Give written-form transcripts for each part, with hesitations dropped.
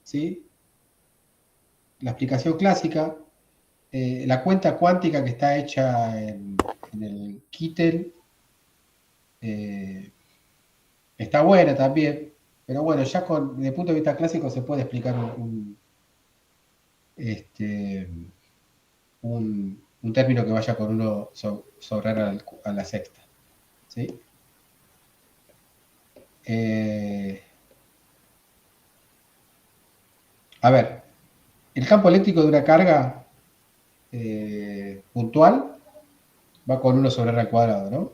¿sí? La explicación clásica, la cuenta cuántica que está hecha en el Kittel, está buena también, pero bueno, ya desde el punto de vista clásico se puede explicar este, un término que vaya con 1 sobre r a la sexta. ¿Sí? A ver, el campo eléctrico de una carga puntual va con 1 sobre r al cuadrado, ¿no?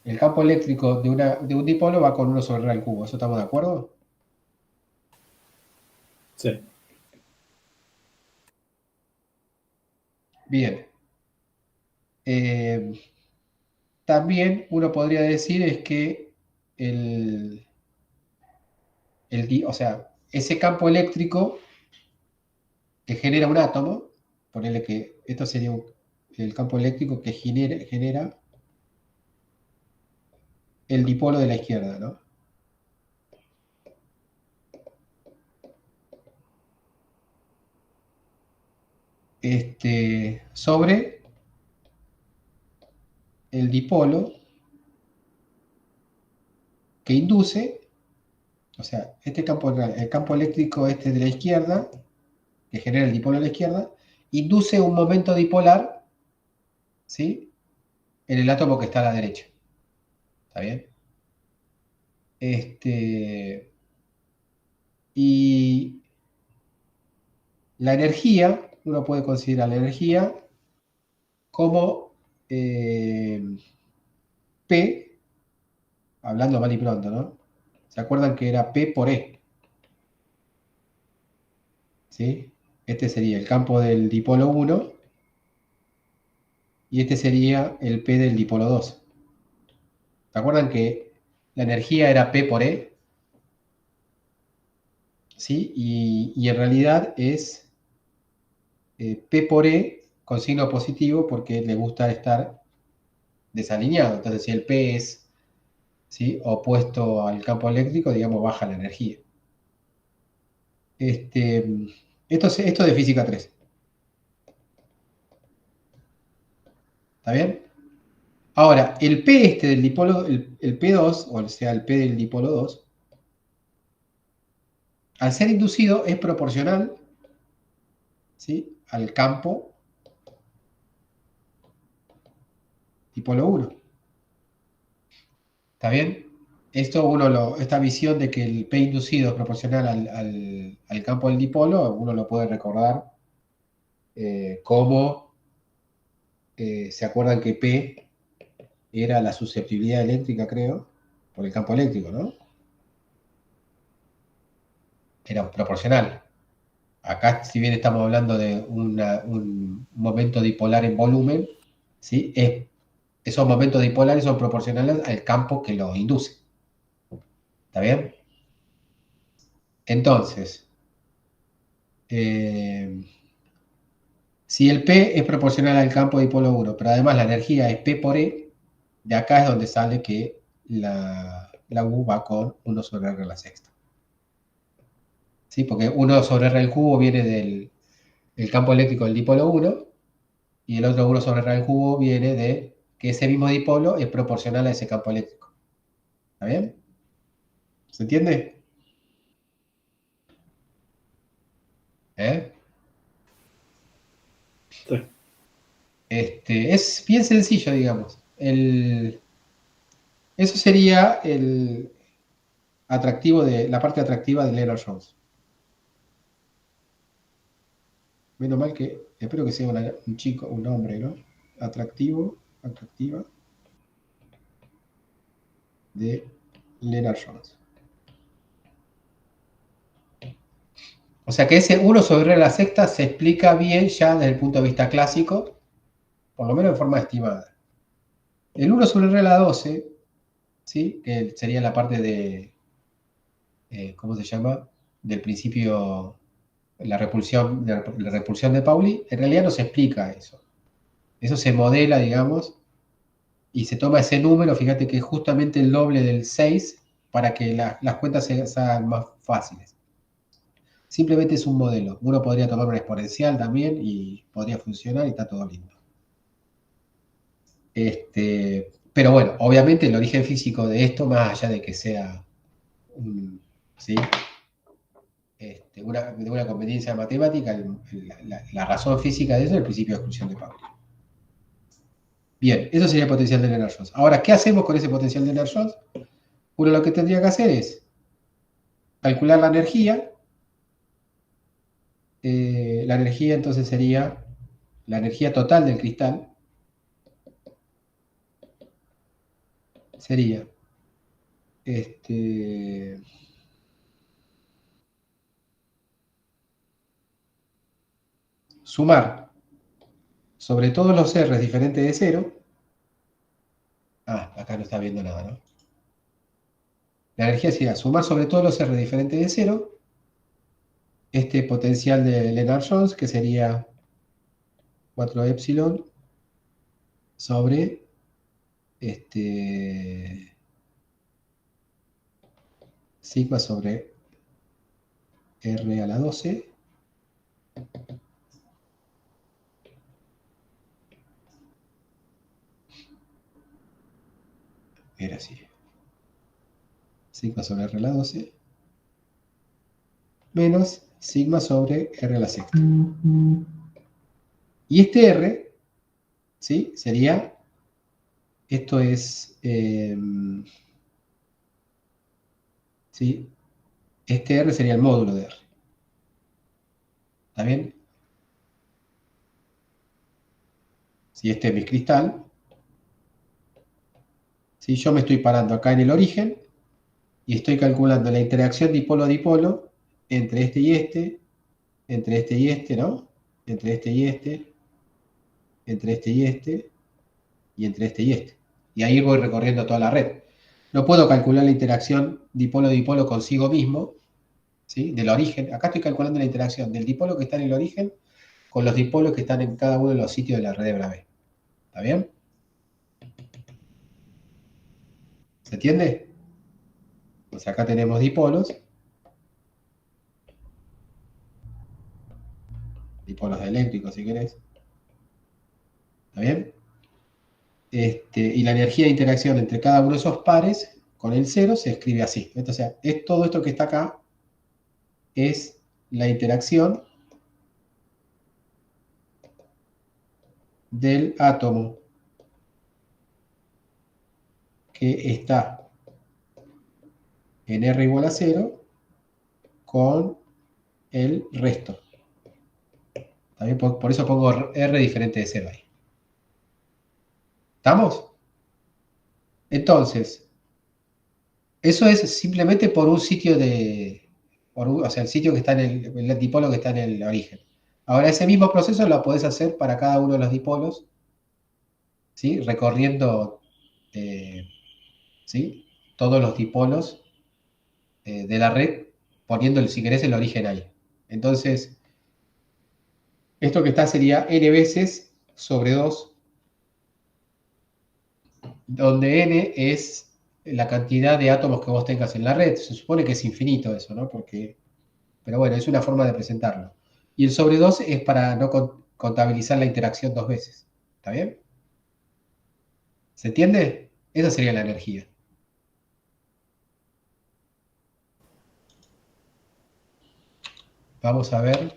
El campo eléctrico de un dipolo va con 1 sobre r al cubo. ¿Eso estamos de acuerdo? Sí. Bien. También uno podría decir es que o sea, ese campo eléctrico que genera un átomo, ponerle que esto sería el campo eléctrico que genera el dipolo de la izquierda, ¿no? Sobre el dipolo que induce, o sea, el campo eléctrico de la izquierda, que genera el dipolo de la izquierda, induce un momento dipolar, ¿sí? En el átomo que está a la derecha. ¿Está bien? Y la energía, uno puede considerar la energía como P, hablando mal y pronto, ¿no? ¿Se acuerdan que era P por E? ¿Sí? Este sería el campo del dipolo 1 y este sería el P del dipolo 2. ¿Se acuerdan que la energía era P por E? ¿Sí? Y en realidad es P por E con signo positivo porque le gusta estar desalineado. Entonces, si el P es, ¿sí?, opuesto al campo eléctrico, digamos, baja la energía. Esto de física 3. ¿Está bien? Ahora, el P del dipolo, el P2, o sea, el P del dipolo 2, al ser inducido es proporcional, ¿sí?, al campo dipolo 1. ¿Está bien? Esta visión de que el P inducido es proporcional al campo del dipolo, uno lo puede recordar como, ¿se acuerdan que P era la susceptibilidad eléctrica, creo, por el campo eléctrico, ¿no? Era proporcional. Acá, si bien estamos hablando de un momento dipolar en volumen, ¿sí? Esos momentos dipolares son proporcionales al campo que lo induce. ¿Está bien? Entonces, si el P es proporcional al campo dipolo 1, pero además la energía es P por E, de acá es donde sale que la U va con 1 sobre R a la sexta. ¿Sí? Porque 1 sobre R al cubo viene del campo eléctrico del dipolo 1 y el otro 1 sobre R al cubo viene de que ese mismo dipolo es proporcional a ese campo eléctrico. ¿Está bien? ¿Se entiende? ¿Eh? Sí. Es bien sencillo, digamos. Eso sería la parte atractiva de Lennard-Jones. Menos mal que, espero que sea un chico, un hombre, ¿no? Atractiva de Lennard-Jones. O sea que ese 1 sobre la sexta se explica bien ya desde el punto de vista clásico, por lo menos en forma estimada. El 1 sobre r a la 12, ¿sí?, que sería la parte de, ¿cómo se llama?, del principio, la repulsión de Pauli, en realidad no se explica eso. Eso se modela, digamos, y se toma ese número, fíjate que es justamente el doble del 6 para que las cuentas se hagan más fáciles. Simplemente es un modelo. Uno podría tomar una exponencial también y podría funcionar y está todo lindo. Pero bueno, obviamente el origen físico de esto, más allá de que sea ¿sí? De una conveniencia matemática, la razón física de eso es el principio de exclusión de Pauli. Bien, eso sería el potencial de Lennard-Jones. Ahora, ¿qué hacemos con ese potencial de Lennard-Jones? Uno lo que tendría que hacer es calcular la energía. La energía entonces sería la energía total del cristal. Sería sumar sobre todos los R diferentes de 0. Acá no está viendo nada, ¿no? La energía sería sumar sobre todos los R diferentes de 0 este potencial de Lennard-Jones, que sería 4 epsilon sobre sigma sobre R a la 12 era así. Sigma sobre R a la 12 menos sigma sobre R a la sexta. Y este R, ¿sí? Sería, esto es, ¿sí? Este R sería el módulo de R. ¿Está bien? Si este es mi cristal, ¿sí? Yo me estoy parando acá en el origen y estoy calculando la interacción dipolo a dipolo entre este y este, entre este y este, ¿no? Entre este y este, entre este y este, y entre este y este. Y ahí voy recorriendo toda la red. No puedo calcular la interacción dipolo-dipolo consigo mismo, ¿sí? Del origen. Acá estoy calculando la interacción del dipolo que está en el origen con los dipolos que están en cada uno de los sitios de la red de Bravais. ¿Está bien? ¿Se entiende? Pues acá tenemos dipolos. Dipolos eléctricos, si querés. ¿Está bien? Y la energía de interacción entre cada uno de esos pares con el 0 se escribe así. Entonces, todo esto que está acá es la interacción del átomo que está en R igual a 0 con el resto. También por eso pongo R diferente de 0 ahí. ¿Estamos? Entonces, eso es simplemente por un sitio o sea, el sitio que está en el dipolo que está en el origen. Ahora, ese mismo proceso lo podés hacer para cada uno de los dipolos, ¿sí? Recorriendo, ¿sí? Todos los dipolos de la red, poniendo, si querés, el origen ahí. Entonces, esto que está sería n veces sobre 2, donde n es la cantidad de átomos que vos tengas en la red. Se supone que es infinito eso, ¿no? Pero bueno, es una forma de presentarlo. Y el sobre 2 es para no contabilizar la interacción dos veces. ¿Está bien? ¿Se entiende? Esa sería la energía. Vamos a ver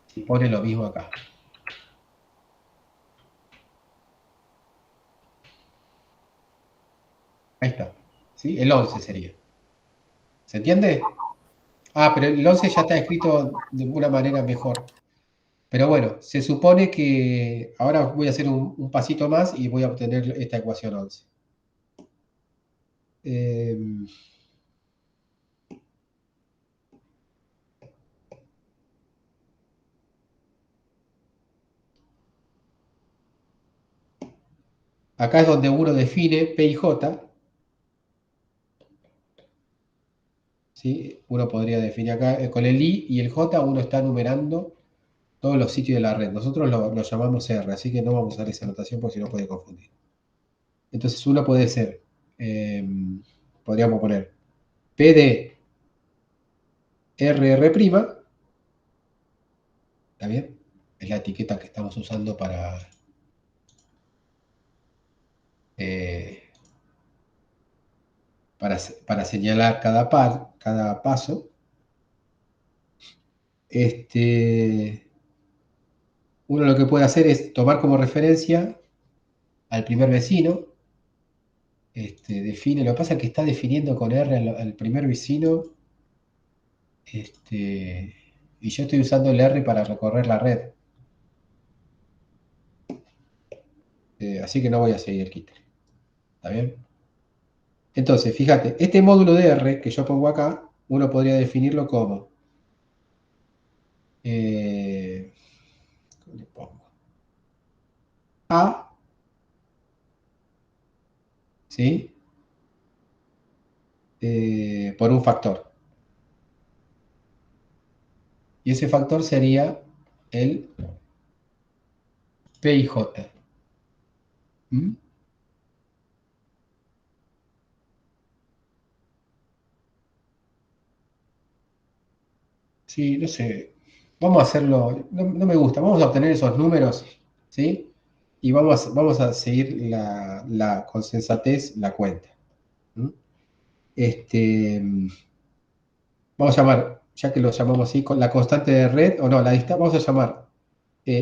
si pone lo mismo acá. Ahí está. ¿Sí? El 11 sería. ¿Se entiende? Pero el 11 ya está escrito de una manera mejor. Pero bueno, se supone que ahora voy a hacer un pasito más y voy a obtener esta ecuación 11. Acá es donde uno define P y J. ¿Sí? Uno podría definir acá, con el I y el J uno está numerando todos los sitios de la red. Nosotros lo llamamos R, así que no vamos a usar esa notación porque si no puede confundir. Entonces uno puede ser, podríamos poner P de RR', ¿está bien? Es la etiqueta que estamos usando eh, para señalar cada paso. Uno lo que puede hacer es tomar como referencia al primer vecino. Define, lo que pasa es que está definiendo con R al primer vecino. Y yo estoy usando el R para recorrer la red. Así que no voy a seguir el kit. ¿Está bien? Entonces, fíjate, este módulo de R que yo pongo acá, uno podría definirlo como ¿cómo le pongo? A, ¿sí? Por un factor. Y ese factor sería el P y J. ¿Mm? Sí, no sé. Vamos a hacerlo. No, no me gusta. Vamos a obtener esos números, ¿sí? Y vamos a seguir con sensatez la cuenta. ¿Mm? Este, Vamos a llamar, ya que lo llamamos así, con la constante de red, o no, vamos a llamar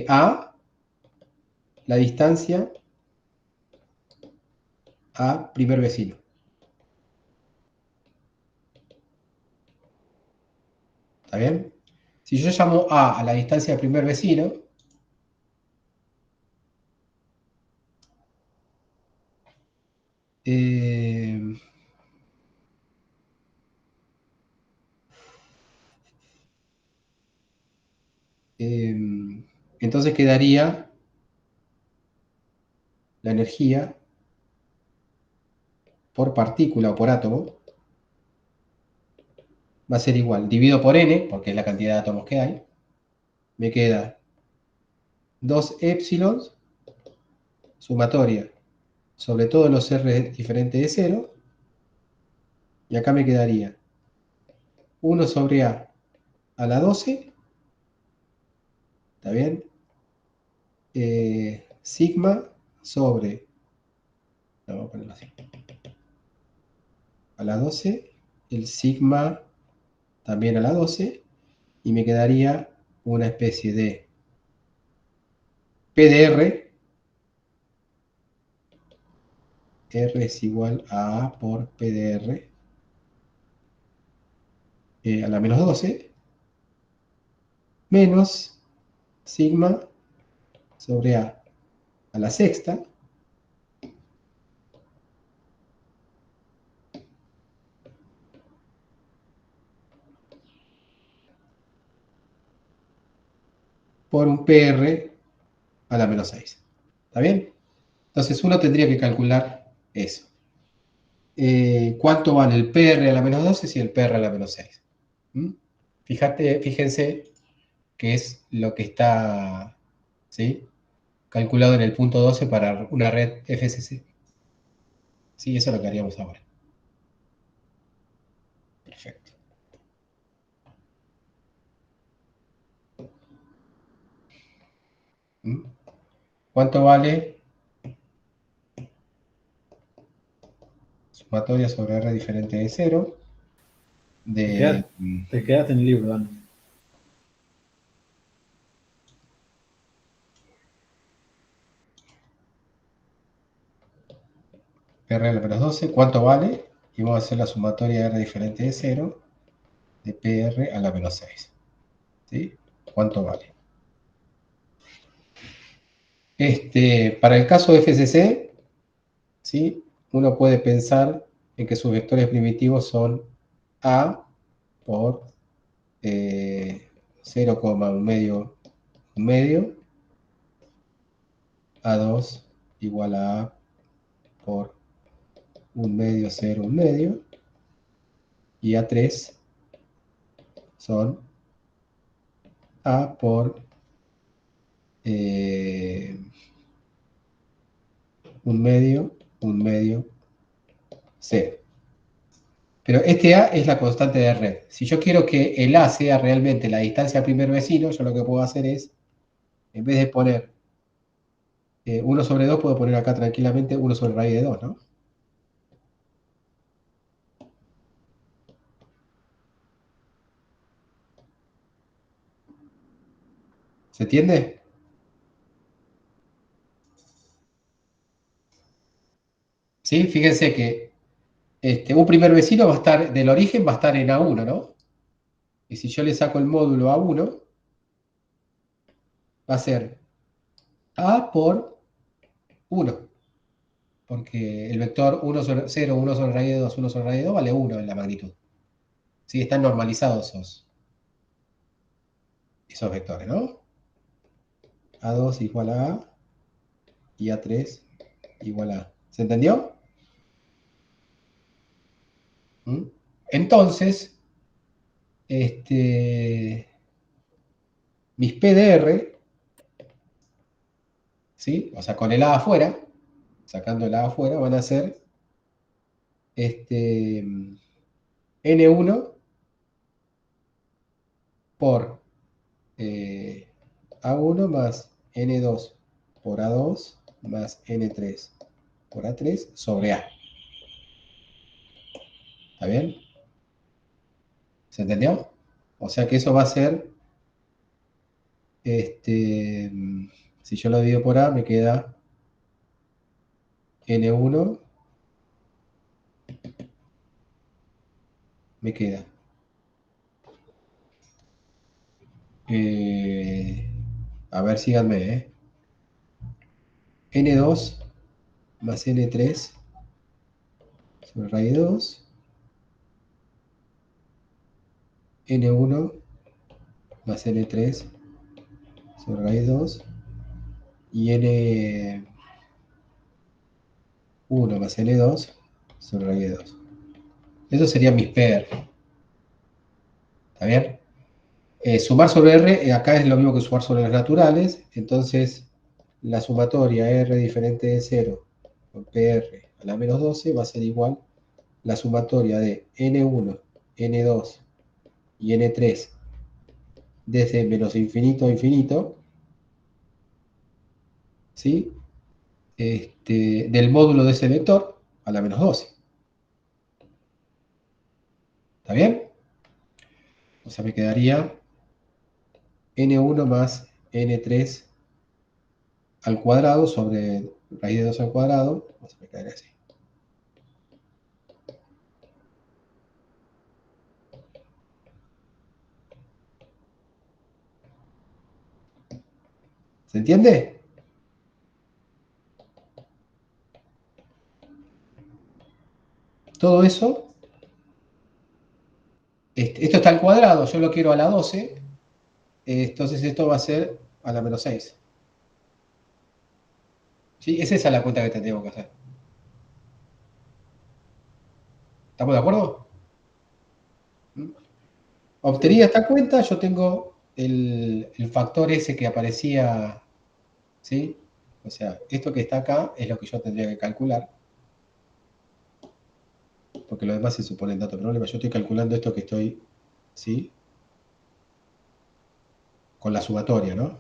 A, la distancia a primer vecino. ¿Está bien? Si yo llamo A la distancia de primer vecino, eh, entonces quedaría la energía por partícula o por átomo, va a ser igual, dividido por n, porque es la cantidad de átomos que hay, me queda 2 épsilon sumatoria sobre todos los r diferentes de 0, y acá me quedaría 1 sobre a la 12, ¿está bien? Sigma sobre, vamos a ponerlo así, a la 12, el sigma también a la 12, y me quedaría una especie de PDR, R es igual a A por PDR, a la menos 12, menos sigma sobre a la sexta, por un PR a la menos 6. ¿Está bien? Entonces uno tendría que calcular eso. ¿Cuánto vale el PR a la menos 12 y el PR a la menos 6? ¿Mm? Fíjense que es lo que está, ¿sí?, calculado en el punto 12 para una red FCC. Sí, eso es lo que haríamos ahora. Perfecto. ¿Mm? ¿Cuánto vale sumatoria sobre R diferente de 0 Te de quedas, te quedas en el libro, Dan. PR a la menos 12? ¿Cuánto vale? Y vamos a hacer la sumatoria de R diferente de 0 de PR a la menos 6. ¿Sí? ¿Cuánto vale? Para el caso de FCC, ¿sí?, uno puede pensar en que sus vectores primitivos son A por 0,1 medio, A2 igual a A por 1 medio, 0, 1 medio, y A3 son A por 1 medio, 1 medio, 0. Pero este A es la constante de red. Si yo quiero que el A sea realmente la distancia al primer vecino, yo lo que puedo hacer es, en vez de poner 1 sobre 2, puedo poner acá tranquilamente 1 sobre raíz de 2, ¿no? ¿Se entiende? ¿Sí? Fíjense que un primer vecino va a estar, del origen va a estar en A1, ¿no? Y si yo le saco el módulo A1, va a ser A por 1. Porque el vector 1 sobre 0, 1 sobre raíz de 2, 1 sobre raíz de 2 vale 1 en la magnitud. Sí, están normalizados esos vectores, ¿no? A2 igual a A y A3 igual a A. ¿Se entendió? ¿Mm? Entonces, mis PDR, ¿sí? O sea, con el A afuera, sacando el A afuera, van a ser N1 por A1 más N2 por A2 más N3 por A3 sobre A. ¿Está bien? ¿Se entendió? O sea que eso va a ser, si yo lo divido por A, me queda N1, me queda a ver, síganme, N2 más N3 sobre raíz de 2, N1 más N3 sobre raíz de 2 y N1 más N2 sobre raíz de 2. Esos serían mis PR. ¿Está bien? Sumar sobre R, acá es lo mismo que sumar sobre las naturales, entonces la sumatoria R diferente de 0 con PR a la menos 12 va a ser igual la sumatoria de N1, N2 y N3 desde menos infinito a infinito, ¿sí? Del módulo de ese vector a la menos 12. ¿Está bien? O sea, me quedaría N1 más N3 al cuadrado sobre raíz de 2 al cuadrado. O sea, me quedaría así. ¿Se entiende? Todo eso, esto está al cuadrado, yo lo quiero a la 12, entonces esto va a ser a la menos 6. ¿Sí? Es esa la cuenta que tengo que hacer. ¿Estamos de acuerdo? ¿Mm? Obtenida esta cuenta, yo tengo el factor ese que aparecía, ¿sí? O sea, esto que está acá es lo que yo tendría que calcular, porque lo demás se supone el dato problema. Yo estoy calculando esto que estoy, ¿sí? Con la sumatoria, ¿no?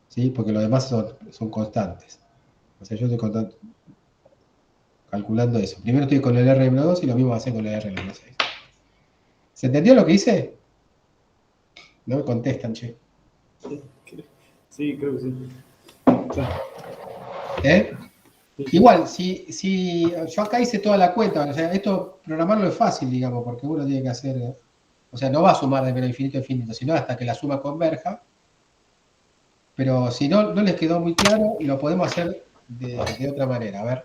¿Sí? Porque lo demás son constantes. O sea, yo estoy calculando eso. Primero estoy con el R menos 2 y lo mismo va a hacer con el R menos 6. ¿Se entendió lo que hice? No me contestan, che. Sí, creo que sí. ¿Eh? Igual, si yo acá hice toda la cuenta, o sea, esto programarlo es fácil, digamos, porque uno tiene que hacer, o sea, no va a sumar de menos infinito a infinito, sino hasta que la suma converja. Pero si no les quedó muy claro, lo podemos hacer de otra manera. A ver.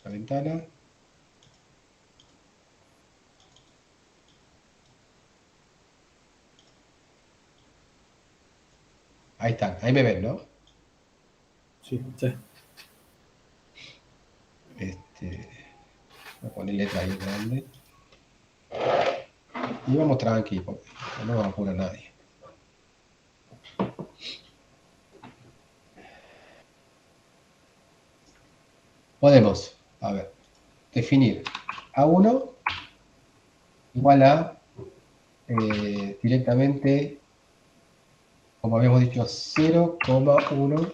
La ventana. Ahí están, ahí me ven, ¿no? Sí, sí. Voy a poner letra ahí grande. Y vamos tranqui, porque no nos apura nadie. podemos, a ver, definir A1 igual a directamente, como habíamos dicho, 0,1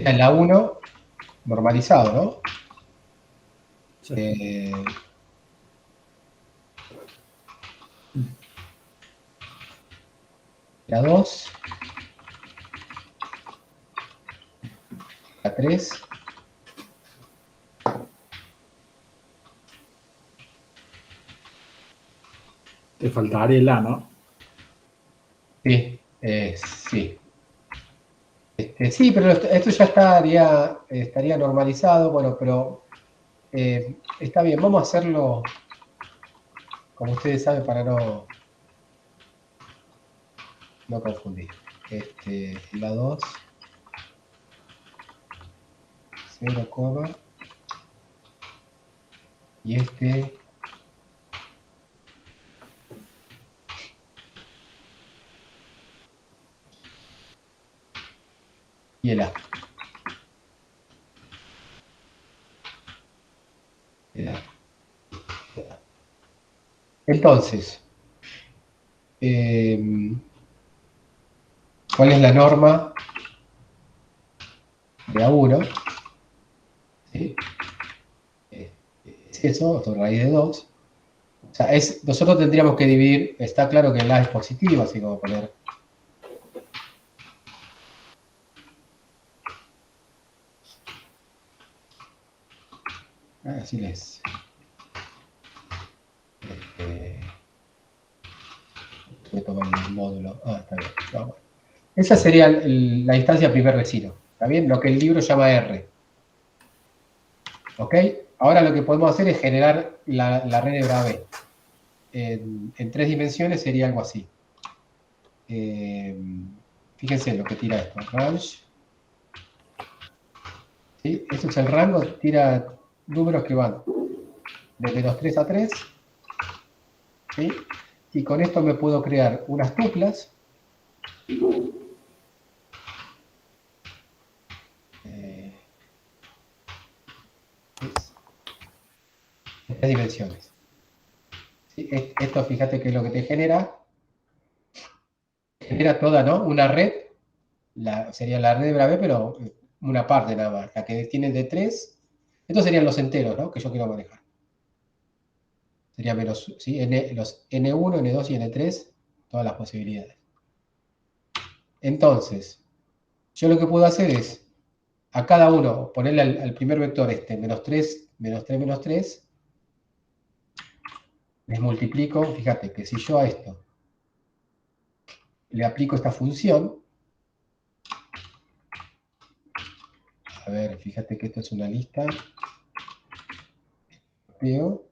en la 1 normalizado, ¿no? Sí. La 2, la 3, Te faltaría el A, ¿no? sí, sí. Sí, pero esto ya estaría normalizado, bueno, pero está bien, vamos a hacerlo como ustedes saben para no confundir. La 2, 0, y y el A. El A. Entonces, ¿cuál es la norma de A1? ¿Sí? Es eso, raíz de 2. O sea, nosotros tendríamos que dividir, está claro que el A es positivo, así como poner. Así les. Voy a tomar el módulo. Está bien. No, bueno. Esa sería la instancia primer vecino. ¿Está bien? Lo que el libro llama R. ¿Ok? Ahora lo que podemos hacer es generar la red de Bravais. En 3 dimensiones sería algo así. Fíjense lo que tira esto. Range. ¿Sí? Esto es el rango, tira números que van de menos 3 a 3. ¿Sí? Y con esto me puedo crear unas tuplas. En 3 dimensiones. ¿Sí? Esto, fíjate que es lo que te genera. Genera toda, ¿no? Una red. Sería la red de Bravais, pero una parte nada más. La que tiene de 3. Estos serían los enteros, ¿no? Que yo quiero manejar. Sería menos, ¿sí? Los N1, N2 y N3, todas las posibilidades. Entonces, yo lo que puedo hacer es a cada uno ponerle al primer vector menos 3, menos 3, menos 3. Les multiplico, fíjate que si yo a esto le aplico esta función, a ver, fíjate que esto es una lista, veo,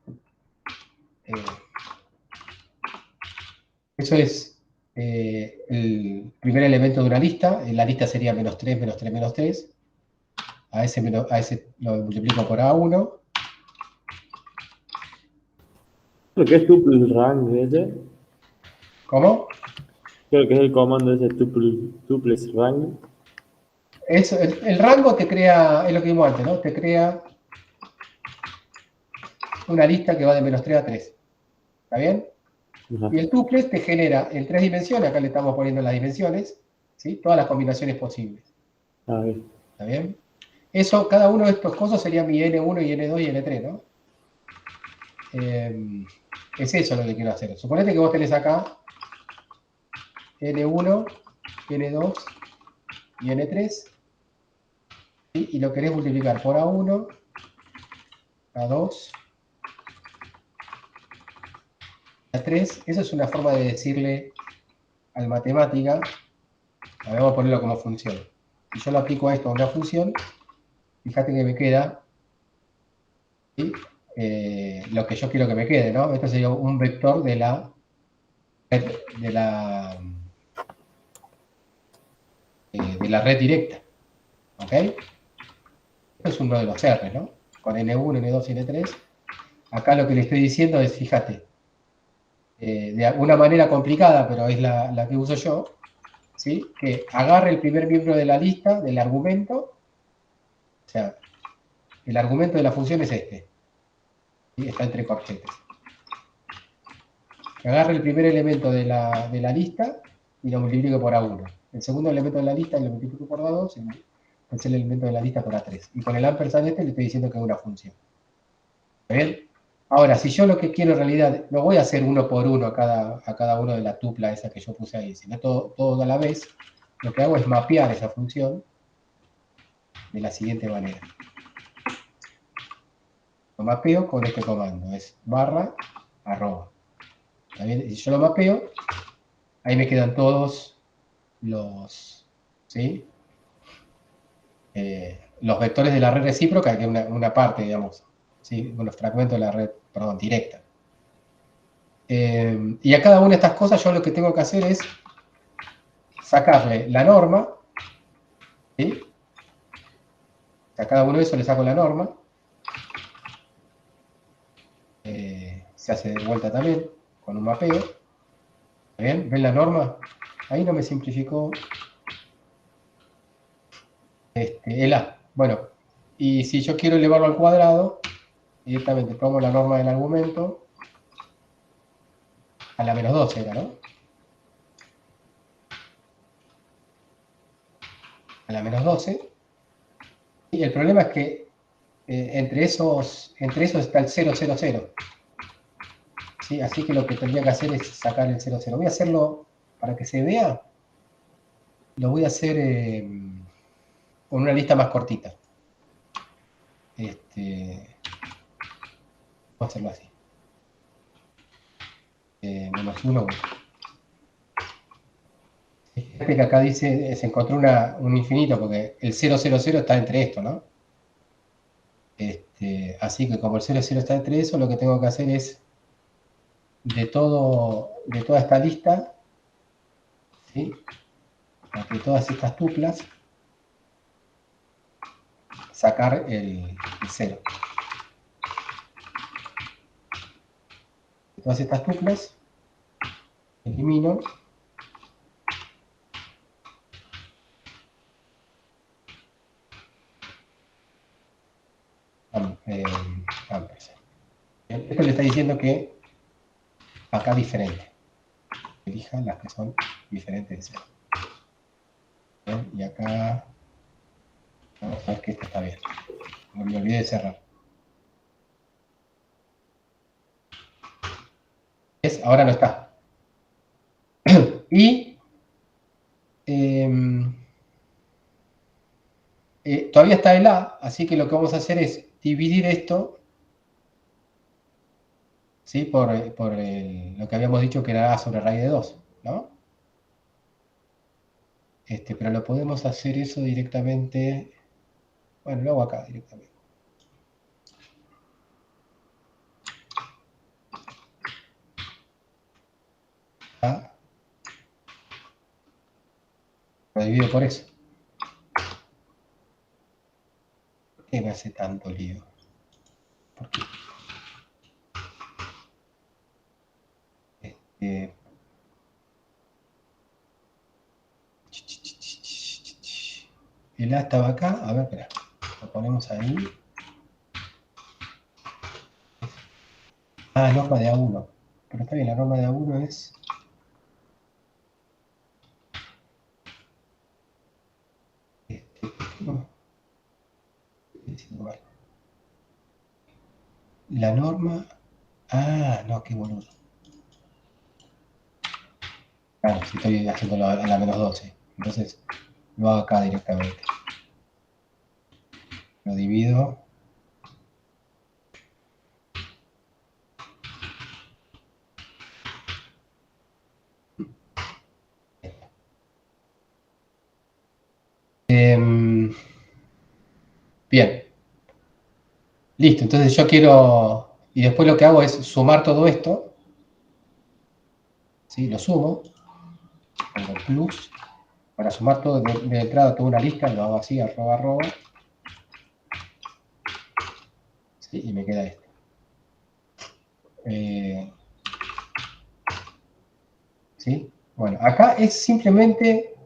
eso es el primer elemento de una lista, la lista sería menos 3, menos 3, menos 3, a ese lo multiplico por A1. Creo que es tuple rank ese. ¿Cómo? Creo que es el comando ese tuples rank. El rango te crea, es lo que vimos antes, ¿no? Te crea una lista que va de menos 3 a 3. ¿Está bien? Ajá. Y el tuples te genera en 3 dimensiones, acá le estamos poniendo las dimensiones, ¿sí? Todas las combinaciones posibles. A ver. ¿Está bien? Eso, cada uno de estos cosas sería mi N1 y N2 y N3, ¿no? Es eso lo que quiero hacer. Suponete que vos tenés acá N1, N2 y N3, ¿sí? Y lo querés multiplicar por A1, A2, A3. Esa es una forma de decirle al matemática, vamos a ponerlo como función. Si yo lo aplico a esto a una función, fíjate que me queda, ¿sí? Lo que yo quiero que me quede, ¿no? Esto sería un vector de la, de la red directa. ¿Ok? es uno de los R, ¿no? Con N1, N2 y N3. Acá lo que le estoy diciendo es, fíjate, de alguna manera complicada, pero es la que uso yo, ¿sí? Que agarre el primer miembro de la lista, del argumento, o sea, el argumento de la función es este, ¿sí? Está entre corchetes. Que agarre el primer elemento de la lista y lo multiplique por A1. El segundo elemento de la lista lo multiplico por A2, el tercer elemento de la lista por A3. Y con el ampersand este le estoy diciendo que es una función. ¿Está bien? Ahora, si yo lo que quiero en realidad, no voy a hacer uno por uno a cada uno de la tupla esa que yo puse ahí, sino todo a la vez, lo que hago es mapear esa función de la siguiente manera. Lo mapeo con este comando, es barra arroba. ¿Está bien? Si yo lo mapeo, ahí me quedan todos los, ¿sí? Los vectores de la red recíproca, que es una parte, digamos, ¿sí? Unos fragmentos de la red, perdón, directa. Y a cada una de estas cosas yo lo que tengo que hacer es sacarle la norma, ¿sí? A cada uno de esos le saco la norma. Se hace de vuelta también, con un mapeo. ¿Está bien? ¿Ven la norma? Ahí no me simplificó el A. Bueno, y si yo quiero elevarlo al cuadrado, directamente tomo la norma del argumento a la menos 12 era, ¿no? A la menos 12. Y el problema es que entre esos está el 0, 0, 0. ¿Sí? Así que lo que tendría que hacer es sacar el 0, 0. Voy a hacerlo para que se vea. Lo voy a hacer con una lista más cortita. Voy a hacerlo así. Menos 1. Fíjate que acá dice, se encontró un infinito, porque el 0, 0, 0 está entre esto, ¿no? Así que como el 0, 0 está entre eso, lo que tengo que hacer es de toda esta lista, ¿sí? De todas estas tuplas, sacar el 0. De todas estas tuplas, elimino ampersand. Esto le está diciendo que acá diferente. Elijan las que son diferentes de 0. ¿Bien? Y acá vamos a ver que esta está bien. No me olvidé de cerrar. ¿Ves? Ahora no está. Y todavía está el A, así que lo que vamos a hacer es dividir esto, ¿sí? por lo que habíamos dicho que era A sobre raíz de 2, ¿no? Pero lo podemos hacer eso directamente. Bueno, lo hago acá directamente. A. Lo divido por eso. ¿Por qué me hace tanto lío? ¿Por qué? El A estaba acá. A ver, espera. Lo ponemos ahí. Ah, norma de A1. Pero está bien, la norma de A1 es... No. La norma... Ah, no, qué boludo. Claro, si estoy haciéndolo a la menos 12. Entonces, lo hago acá directamente. Lo divido. Bien. Listo, entonces yo quiero... Y después lo que hago es sumar todo esto. ¿Sí? Lo sumo. Pongo plus. Para sumar todo de entrada toda una lista, lo hago así, arroba. ¿sí? Y me queda este. ¿Sí? Bueno, acá es simplemente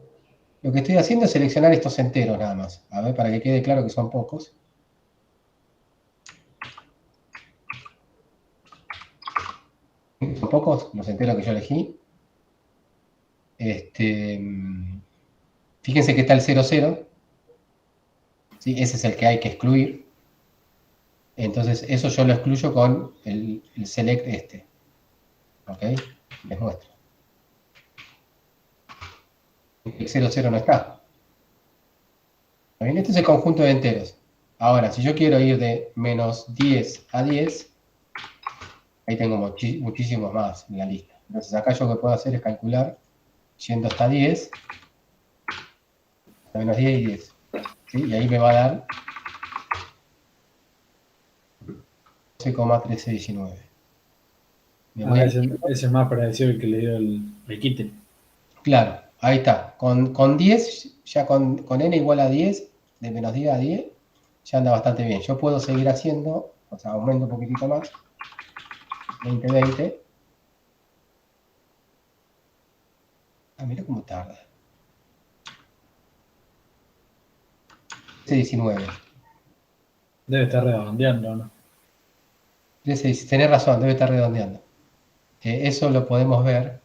lo que estoy haciendo es seleccionar estos enteros nada más. A ver, para que quede claro que son pocos. Son pocos los enteros que yo elegí. Fíjense que está el 00. ¿Sí? Ese es el que hay que excluir. Entonces, eso yo lo excluyo con el select este. ¿Ok? Les muestro. El 00 no está. ¿Bien? Este es el conjunto de enteros. Ahora, si yo quiero ir de menos 10 a 10, ahí tengo muchísimos más en la lista. Entonces, acá yo lo que puedo hacer es calcular yendo hasta 10, hasta menos 10 y 10. ¿Sí? Y ahí me va a dar 12,1319. Ese es más parecido al que le dio el quite. Claro, ahí está. Con 10, ya con n igual a 10, de menos 10 a 10, ya anda bastante bien. Yo puedo seguir haciendo, o sea, aumento un poquitito más. 20, 20. Ah, mira cómo tarda. 19. Debe estar redondeando, ¿no? Tenés razón, debe estar redondeando. Eso lo podemos ver,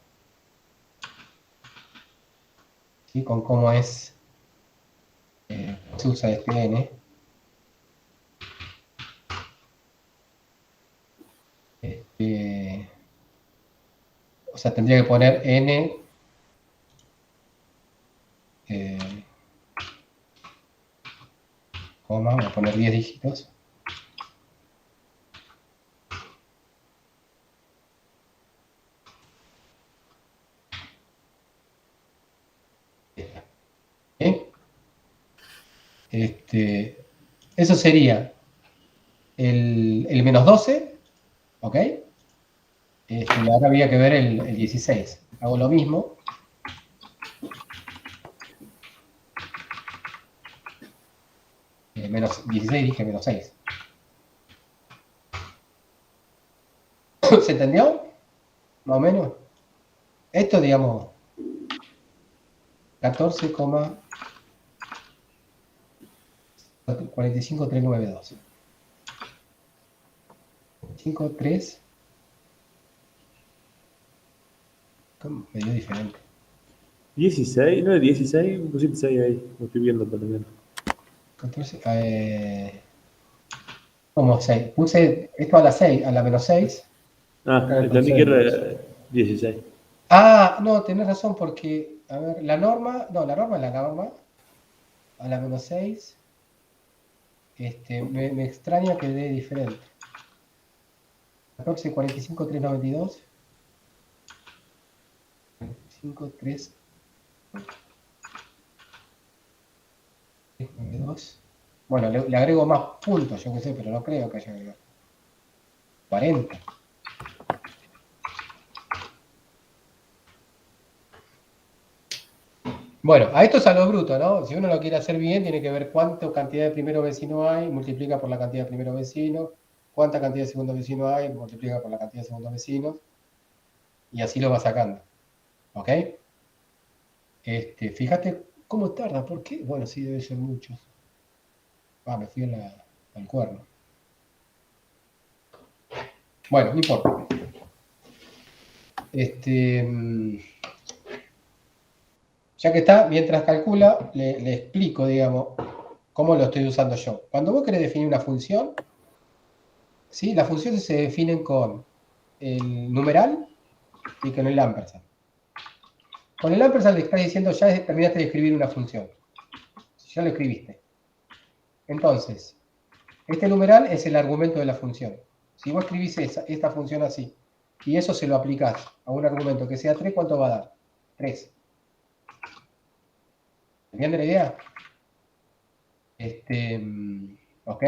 ¿sí? Con cómo es, se usa este n. O sea, tendría que poner n, coma, voy a poner 10 dígitos. ¿Sí? Eso sería el menos 12, ¿ok? Ahora habría que ver el 16. Hago lo mismo. Menos 16, dije menos 6. ¿Se entendió? Más o menos. Esto, digamos, 14,45392. 53. Medio diferente. 16, ¿no es 16? Pusiste 6 ahí, lo estoy viendo también. 14. ¿Cómo 6? Puse esto a la 6, a la menos 6. Ah, entendí que era 16. Ah, no, tenés razón, porque, a ver, la norma es la norma. A la menos 6. Me extraña que dé diferente. 14, 45, 392. 45, 3, 92. Bueno, le agrego más puntos, yo qué sé, pero no creo que haya agregado. 40. Bueno, a esto es a lo bruto, ¿no? Si uno lo quiere hacer bien, tiene que ver cuánta cantidad de primero vecino hay, multiplica por la cantidad de primero vecino, cuánta cantidad de segundo vecino hay, multiplica por la cantidad de segundo vecino, y así lo va sacando. ¿Ok? Fíjate cómo tarda, ¿por qué? Bueno, sí, debe ser muchos. Me fui al cuerno. Bueno, no importa. Ya que está, mientras calcula, le explico, digamos, cómo lo estoy usando yo. Cuando vos querés definir una función, ¿sí? Las funciones se definen con el numeral y con el ampersand. Con el ampersand le estás diciendo, ya terminaste de escribir una función. Ya lo escribiste. Entonces, este numeral es el argumento de la función. Si vos escribís esta función así, y eso se lo aplicás a un argumento que sea 3, ¿cuánto va a dar? 3. ¿Entiendes la idea? ¿Ok?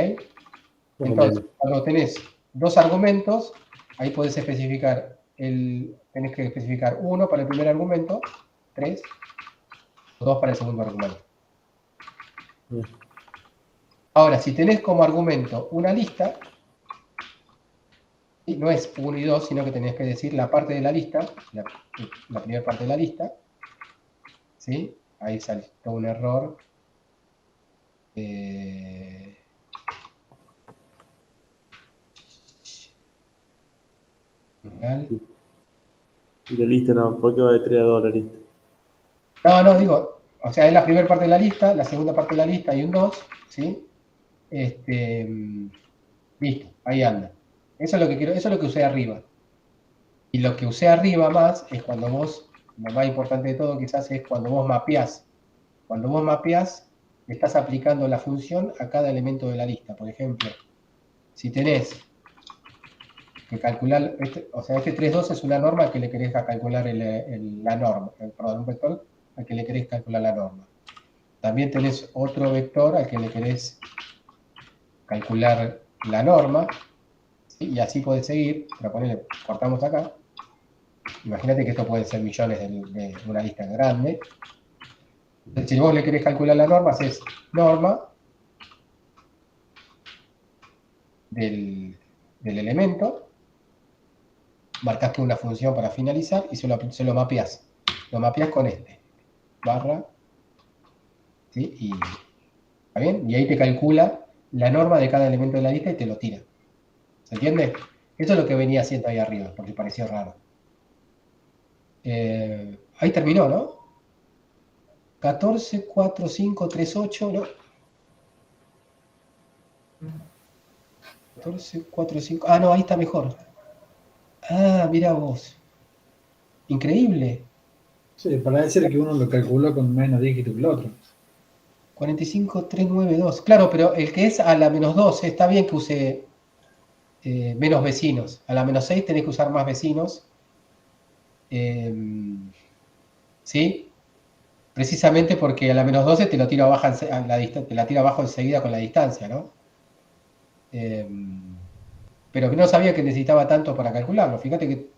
Entonces, cuando tenés dos argumentos, ahí podés especificar tenés que especificar 1 para el primer argumento, 3, 2 para el segundo argumento. Ahora, si tenés como argumento una lista, Y no es 1 y 2, sino que tenés que decir la parte de la lista, la primera parte de la lista, ¿sí? Ahí salió un error. Y la lista no, ¿por qué va de 3 a 2 la lista? No, digo, o sea, es la primera parte de la lista, la segunda parte de la lista hay un 2, ¿sí? Listo, ahí anda. Eso es lo que quiero, eso es lo que usé arriba. Y lo que usé arriba más es cuando vos, lo más importante de todo quizás es cuando vos mapeás. Cuando vos mapeás, estás aplicando la función a cada elemento de la lista. Por ejemplo, si tenés que calcular, o sea, este 3,2 es una norma que le querés calcular la norma, perdón, un vector al que le querés calcular la norma. También tenés otro vector al que le querés calcular la norma, ¿sí? Y así podés seguir, pero ponele, cortamos acá. Imagínate que esto puede ser millones de una lista grande. Entonces, si vos le querés calcular la norma, haces norma del elemento, marcaste una función para finalizar y se lo mapeás. Lo mapeás con este, barra, ¿sí? Y, ¿está bien? Y ahí te calcula la norma de cada elemento de la lista y te lo tira. ¿Se entiende? Eso es lo que venía haciendo ahí arriba, porque pareció raro. Ahí terminó, ¿no? 14, 4, 5, 3, 8, ¿no? 14, 4, 5. Ah, no, ahí está mejor. Ah, mira vos. Increíble. Sí, parece que uno lo calculó con menos dígito que el otro. 45, 3, 9, 2. Claro, pero el que es a la menos 12, está bien que use menos vecinos. A la menos 6 tenés que usar más vecinos. ¿Sí? Precisamente porque a la menos 12 te lo tira abajo, te la tira abajo enseguida con la distancia, ¿no? Pero no sabía que necesitaba tanto para calcularlo. Fíjate que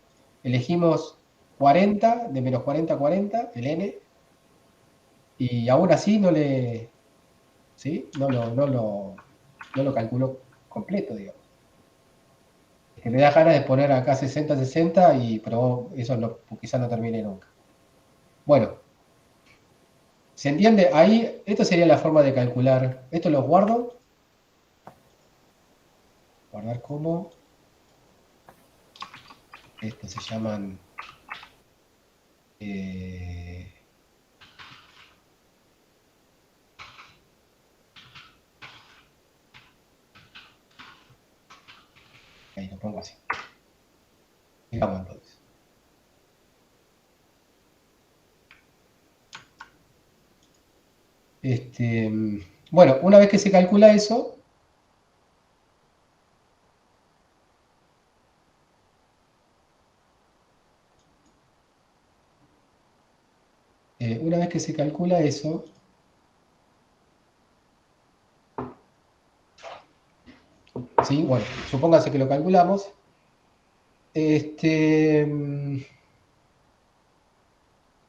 elegimos 40, de menos 40 a 40, el n, y aún así no le, ¿sí? No lo calculó completo, digamos. Es que me da ganas de poner acá 60, 60, pero eso no, quizás no termine nunca. Bueno, ¿se entiende? Ahí, esto sería la forma de calcular. Esto lo guardo. Guardar como. Estos se llaman. Ahí lo pongo así. Digamos entonces. Bueno, una vez que se calcula eso, ¿sí? Bueno, supónganse que lo calculamos.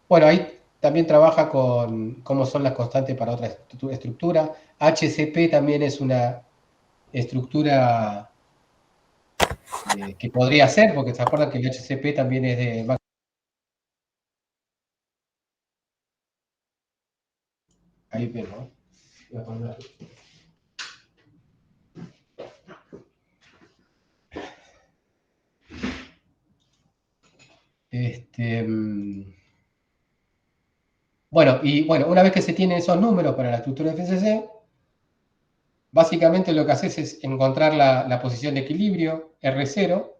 Bueno, ahí también trabaja con cómo son las constantes para otra estructura. HCP también es una estructura que podría ser, porque se acuerdan que el HCP también es de... Ahí vemos. Voy a poner... Bueno, una vez que se tienen esos números para la estructura de FCC, básicamente lo que haces es encontrar la posición de equilibrio, R0,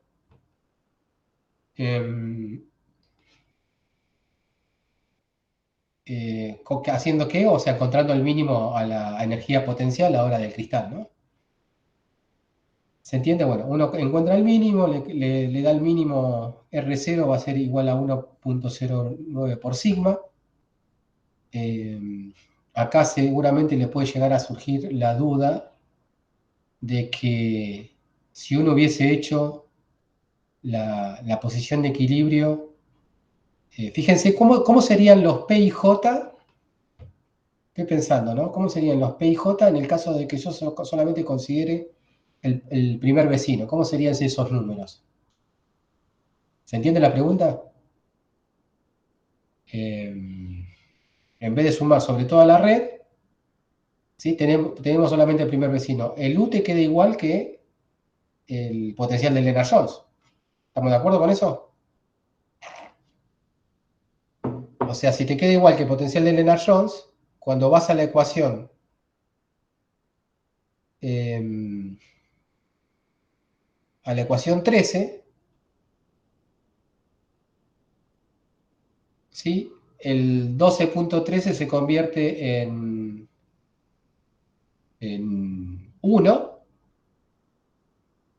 haciendo qué, o sea, encontrando el mínimo a la energía potencial a la hora del cristal, ¿no? ¿Se entiende? Bueno, uno encuentra el mínimo, le da el mínimo R0, va a ser igual a 1.09 por sigma. Acá seguramente le puede llegar a surgir la duda de que si uno hubiese hecho la posición de equilibrio, fíjense, ¿cómo serían los P y J? Estoy pensando, ¿no? ¿Cómo serían los P y J en el caso de que yo solamente considere el primer vecino? ¿Cómo serían esos números? ¿Se entiende la pregunta? En vez de sumar sobre toda la red, ¿sí? Tenemos solamente el primer vecino. El U te queda igual que el potencial de Lennard-Jones. ¿Estamos de acuerdo con eso? O sea, si te queda igual que el potencial de Lennard-Jones, cuando vas a la ecuación a la ecuación 13, ¿sí? El 12.13 se convierte en 1,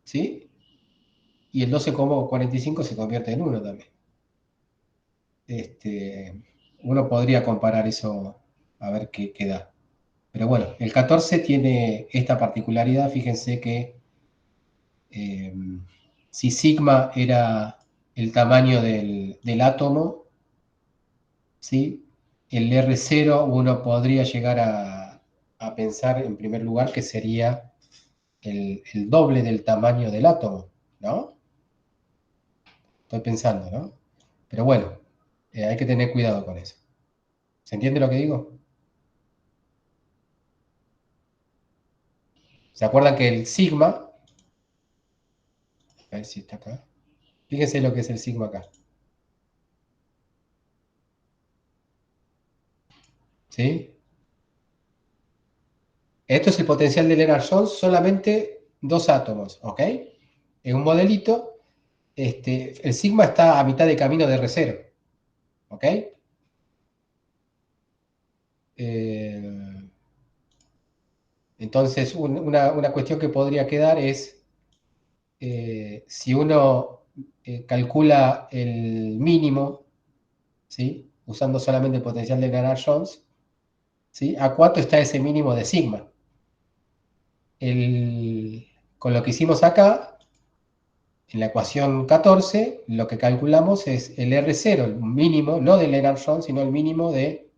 ¿sí? Y el 12,45 se convierte en 1 también. Uno podría comparar eso a ver qué da. Pero bueno, el 14 tiene esta particularidad. Fíjense que si sigma era el tamaño del átomo, ¿sí? El R0 uno podría llegar a pensar en primer lugar que sería el doble del tamaño del átomo, ¿no? Estoy pensando, ¿no? Pero bueno, hay que tener cuidado con eso. ¿Se entiende lo que digo? ¿Se acuerdan que el sigma, a ver si está acá, fíjense lo que es el sigma acá, ¿sí? Esto es el potencial de Lennard-Jones, solamente 2 átomos, ¿ok? En un modelito, el sigma está a mitad de camino de R0, ¿ok? Entonces, una cuestión que podría quedar es, si uno calcula el mínimo, ¿sí? Usando solamente el potencial de Lennard-Jones, ¿sí? ¿A cuánto está ese mínimo de sigma? Con lo que hicimos acá, en la ecuación 14, lo que calculamos es el R0, el mínimo, no de Lennard-Jones, sino el mínimo eh,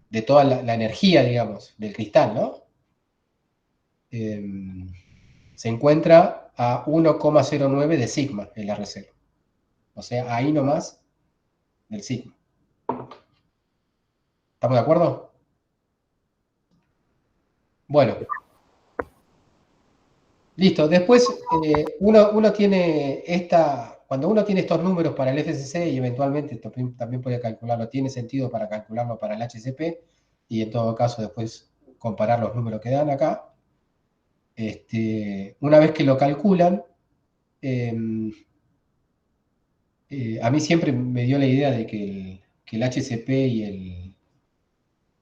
de toda la energía, digamos, del cristal, ¿no? Se encuentra a 1,09 de sigma el R0. O sea, ahí nomás del sigma. ¿Estamos de acuerdo? Bueno, listo. Después, uno tiene cuando uno tiene estos números para el FCC y eventualmente también puede calcularlo, tiene sentido para calcularlo para el HCP y en todo caso después comparar los números que dan acá. Una vez que lo calculan, a mí siempre me dio la idea de que el HCP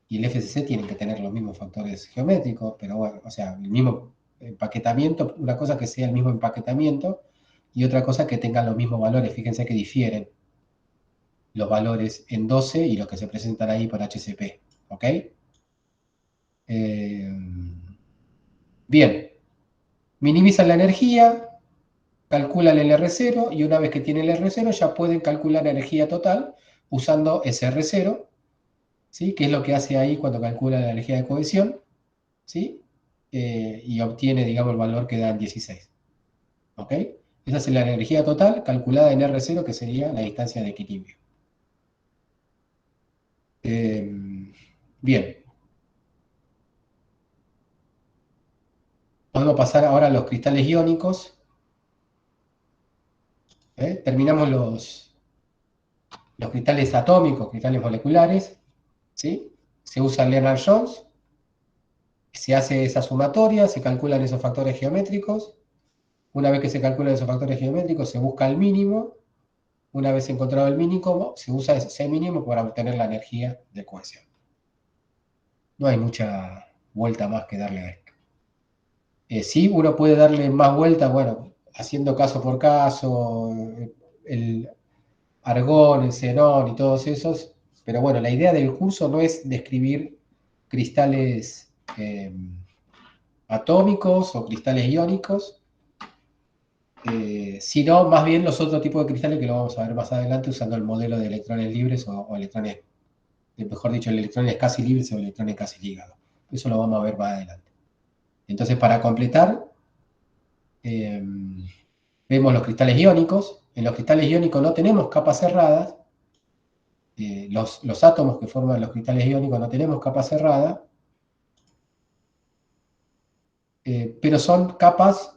y el FCC tienen que tener los mismos factores geométricos, pero bueno, o sea, el mismo empaquetamiento, una cosa que sea el mismo empaquetamiento y otra cosa que tengan los mismos valores. Fíjense que difieren los valores en 12 y los que se presentan ahí por HCP, ¿ok? Bien, minimizan la energía, calculan el R0 y una vez que tienen el R0 ya pueden calcular la energía total usando ese R0, ¿sí? Que es lo que hace ahí cuando calcula la energía de cohesión, ¿sí? Y obtiene, digamos, el valor que da en 16. ¿Ok? Esa es la energía total calculada en R0, que sería la distancia de equilibrio. Bien. Podemos pasar ahora a los cristales iónicos. Terminamos los cristales atómicos, cristales moleculares, ¿sí? Se usa Lennard-Jones, se hace esa sumatoria, se calculan esos factores geométricos. Una vez que se calculan esos factores geométricos, se busca el mínimo. Una vez encontrado el mínimo, se usa ese mínimo para obtener la energía de cohesión. No hay mucha vuelta más que darle a esto. Sí, uno puede darle más vuelta, bueno, haciendo caso por caso, el argón, el xenón y todos esos, pero bueno, la idea del curso no es describir cristales atómicos o cristales iónicos, sino más bien los otros tipos de cristales que lo vamos a ver más adelante usando el modelo de electrones libres o electrones, mejor dicho, electrones casi libres o electrones casi ligados. Eso lo vamos a ver más adelante. Entonces, para completar, vemos los cristales iónicos. En los cristales iónicos no tenemos capas cerradas. Los átomos que forman los cristales iónicos no tenemos capa cerrada, pero son capas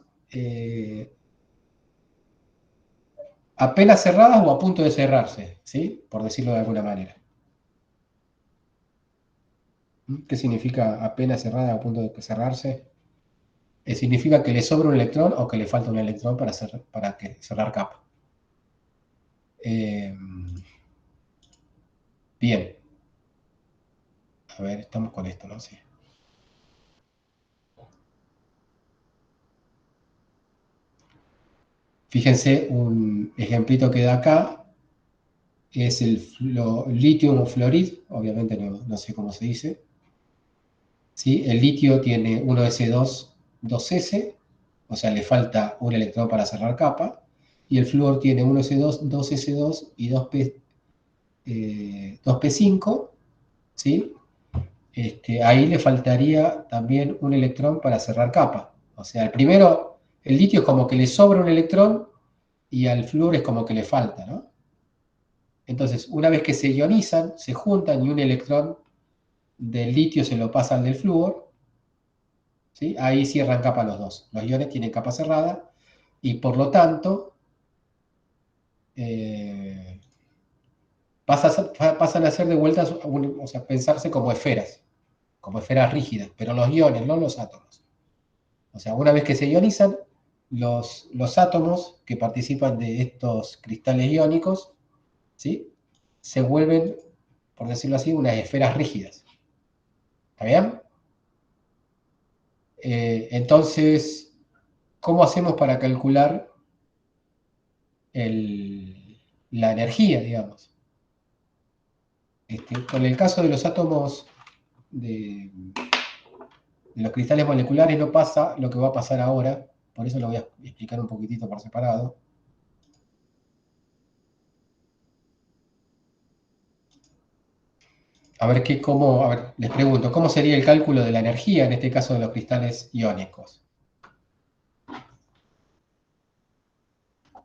apenas cerradas o a punto de cerrarse, ¿sí? Por decirlo de alguna manera. ¿Qué significa apenas cerrada o a punto de cerrarse? Significa que le sobra un electrón o que le falta un electrón para cerrar capa. Bien. A ver, estamos con esto, ¿no? Sí. Fíjense, un ejemplito que da acá es el litio fluorid, obviamente no sé cómo se dice. ¿Sí? El litio tiene 1s2, 2s, o sea, le falta un electrón para cerrar capa, y el flúor tiene 1s2, 2s2 y 2p5, ¿sí? Ahí le faltaría también un electrón para cerrar capa. O sea, el primero, el litio es como que le sobra un electrón y al flúor es como que le falta, ¿no? Entonces, una vez que se ionizan, se juntan y un electrón del litio se lo pasa al del flúor, ¿sí? Ahí cierran capa los dos. Los iones tienen capa cerrada y por lo tanto pasan a ser de vuelta, o sea, pensarse como esferas rígidas, pero los iones, no los átomos. O sea, una vez que se ionizan, los átomos que participan de estos cristales iónicos, ¿sí? Se vuelven, por decirlo así, unas esferas rígidas. ¿Está bien? Entonces, ¿cómo hacemos para calcular la energía, digamos? Con el caso de los átomos de los cristales moleculares no pasa lo que va a pasar ahora, por eso lo voy a explicar un poquitito por separado. A ver, les pregunto, ¿cómo sería el cálculo de la energía en este caso de los cristales iónicos?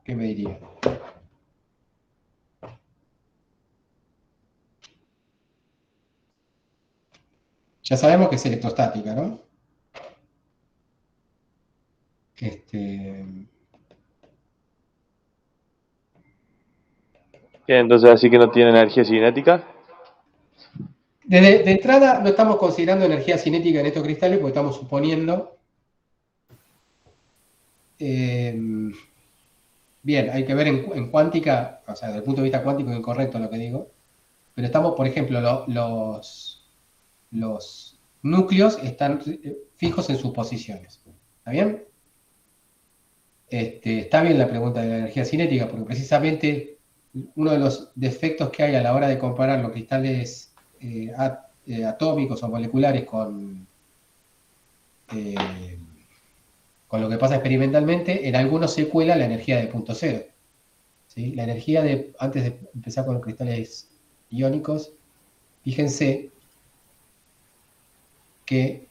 ¿Qué me dirían? Ya sabemos que es electrostática, ¿no? Entonces, así que no tiene energía cinética. De entrada, no estamos considerando energía cinética en estos cristales porque estamos suponiendo. Bien, hay que ver en cuántica, o sea, desde el punto de vista cuántico es incorrecto lo que digo, pero estamos, por ejemplo, los núcleos están fijos en sus posiciones. ¿Está bien? Está bien la pregunta de la energía cinética, porque precisamente uno de los defectos que hay a la hora de comparar los cristales atómicos o moleculares con lo que pasa experimentalmente, en algunos se cuela la energía de punto cero. ¿Sí? La energía antes de empezar con los cristales iónicos, fíjense que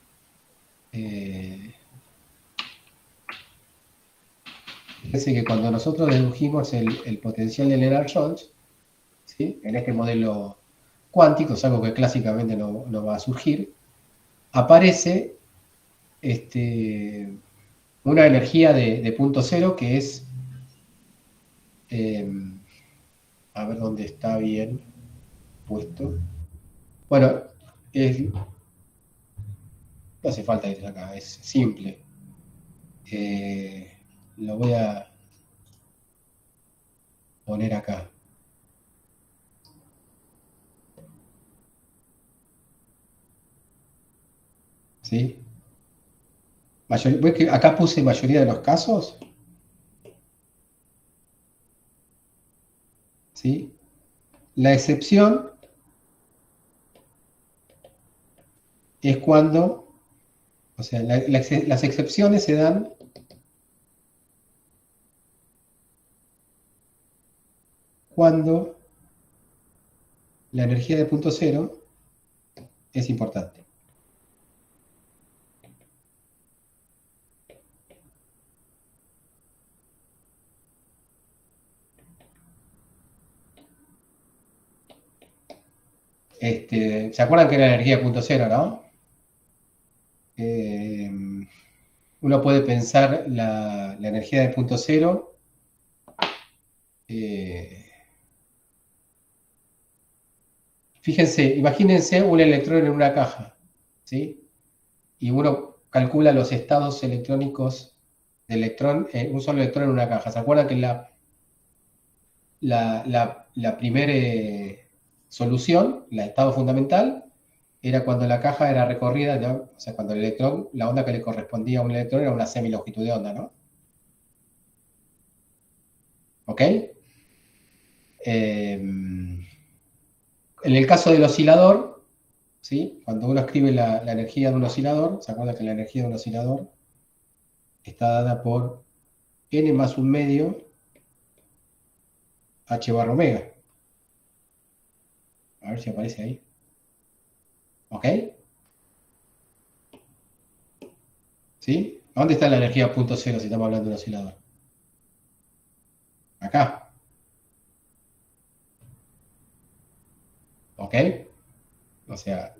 cuando nosotros dedujimos el potencial de Lennard-Jones, ¿sí? En este modelo cuántico, es algo que clásicamente no va a surgir, aparece una energía de punto cero que es, a ver dónde está bien puesto. Bueno, no hace falta ir acá, es simple. Lo voy a poner acá. ¿Sí? ¿Ves que acá puse mayoría de los casos? ¿Sí? La excepción es cuando, o sea, las excepciones se dan cuando la energía de punto cero es importante. ¿Se acuerdan que era la energía de punto cero, no? Uno puede pensar la energía de punto cero fíjense, imagínense un electrón en una caja, ¿sí? Y uno calcula los estados electrónicos del electrón, un solo electrón en una caja. ¿Se acuerdan que la primera solución, el estado fundamental, era cuando la caja era recorrida, ¿no? O sea, cuando el electrón, la onda que le correspondía a un electrón era una semilongitud de onda, ¿no? ¿Ok? En el caso del oscilador, ¿sí? Cuando uno escribe la energía de un oscilador, ¿se acuerdan que la energía de un oscilador está dada por n más un medio h barra omega? A ver si aparece ahí. ¿Ok? ¿Sí? ¿Dónde está la energía punto cero si estamos hablando de un oscilador? Acá. ¿Ok? O sea,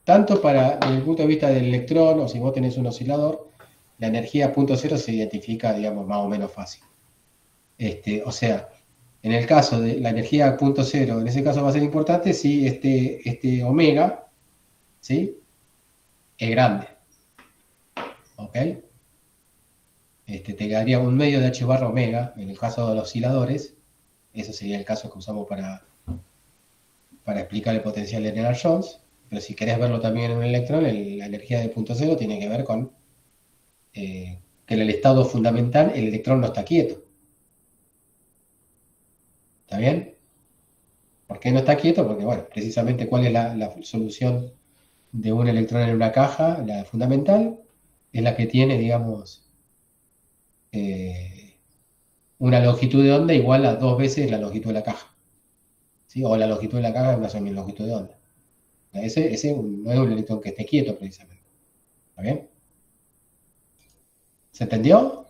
tanto desde el punto de vista del electrón, o si vos tenés un oscilador, la energía punto cero se identifica, digamos, más o menos fácil. O sea, en el caso de la energía punto cero, en ese caso va a ser importante si este omega, ¿sí? Es grande. ¿Ok? Te quedaría un medio de h barra omega, en el caso de los osciladores. Eso sería el caso que usamos para explicar el potencial de Lennard-Jones. Pero si querés verlo también en un electrón, la energía de punto cero tiene que ver con que en el estado fundamental el electrón no está quieto. ¿Está bien? ¿Por qué no está quieto? Porque, bueno, precisamente cuál es la solución de un electrón en una caja, la fundamental, es la que tiene, digamos, una longitud de onda igual a 2 veces la longitud de la caja. ¿Sí? O la longitud de la caja es una semilongitud de onda. Ese no es un electrón que esté quieto, precisamente. ¿Está bien? ¿Se entendió?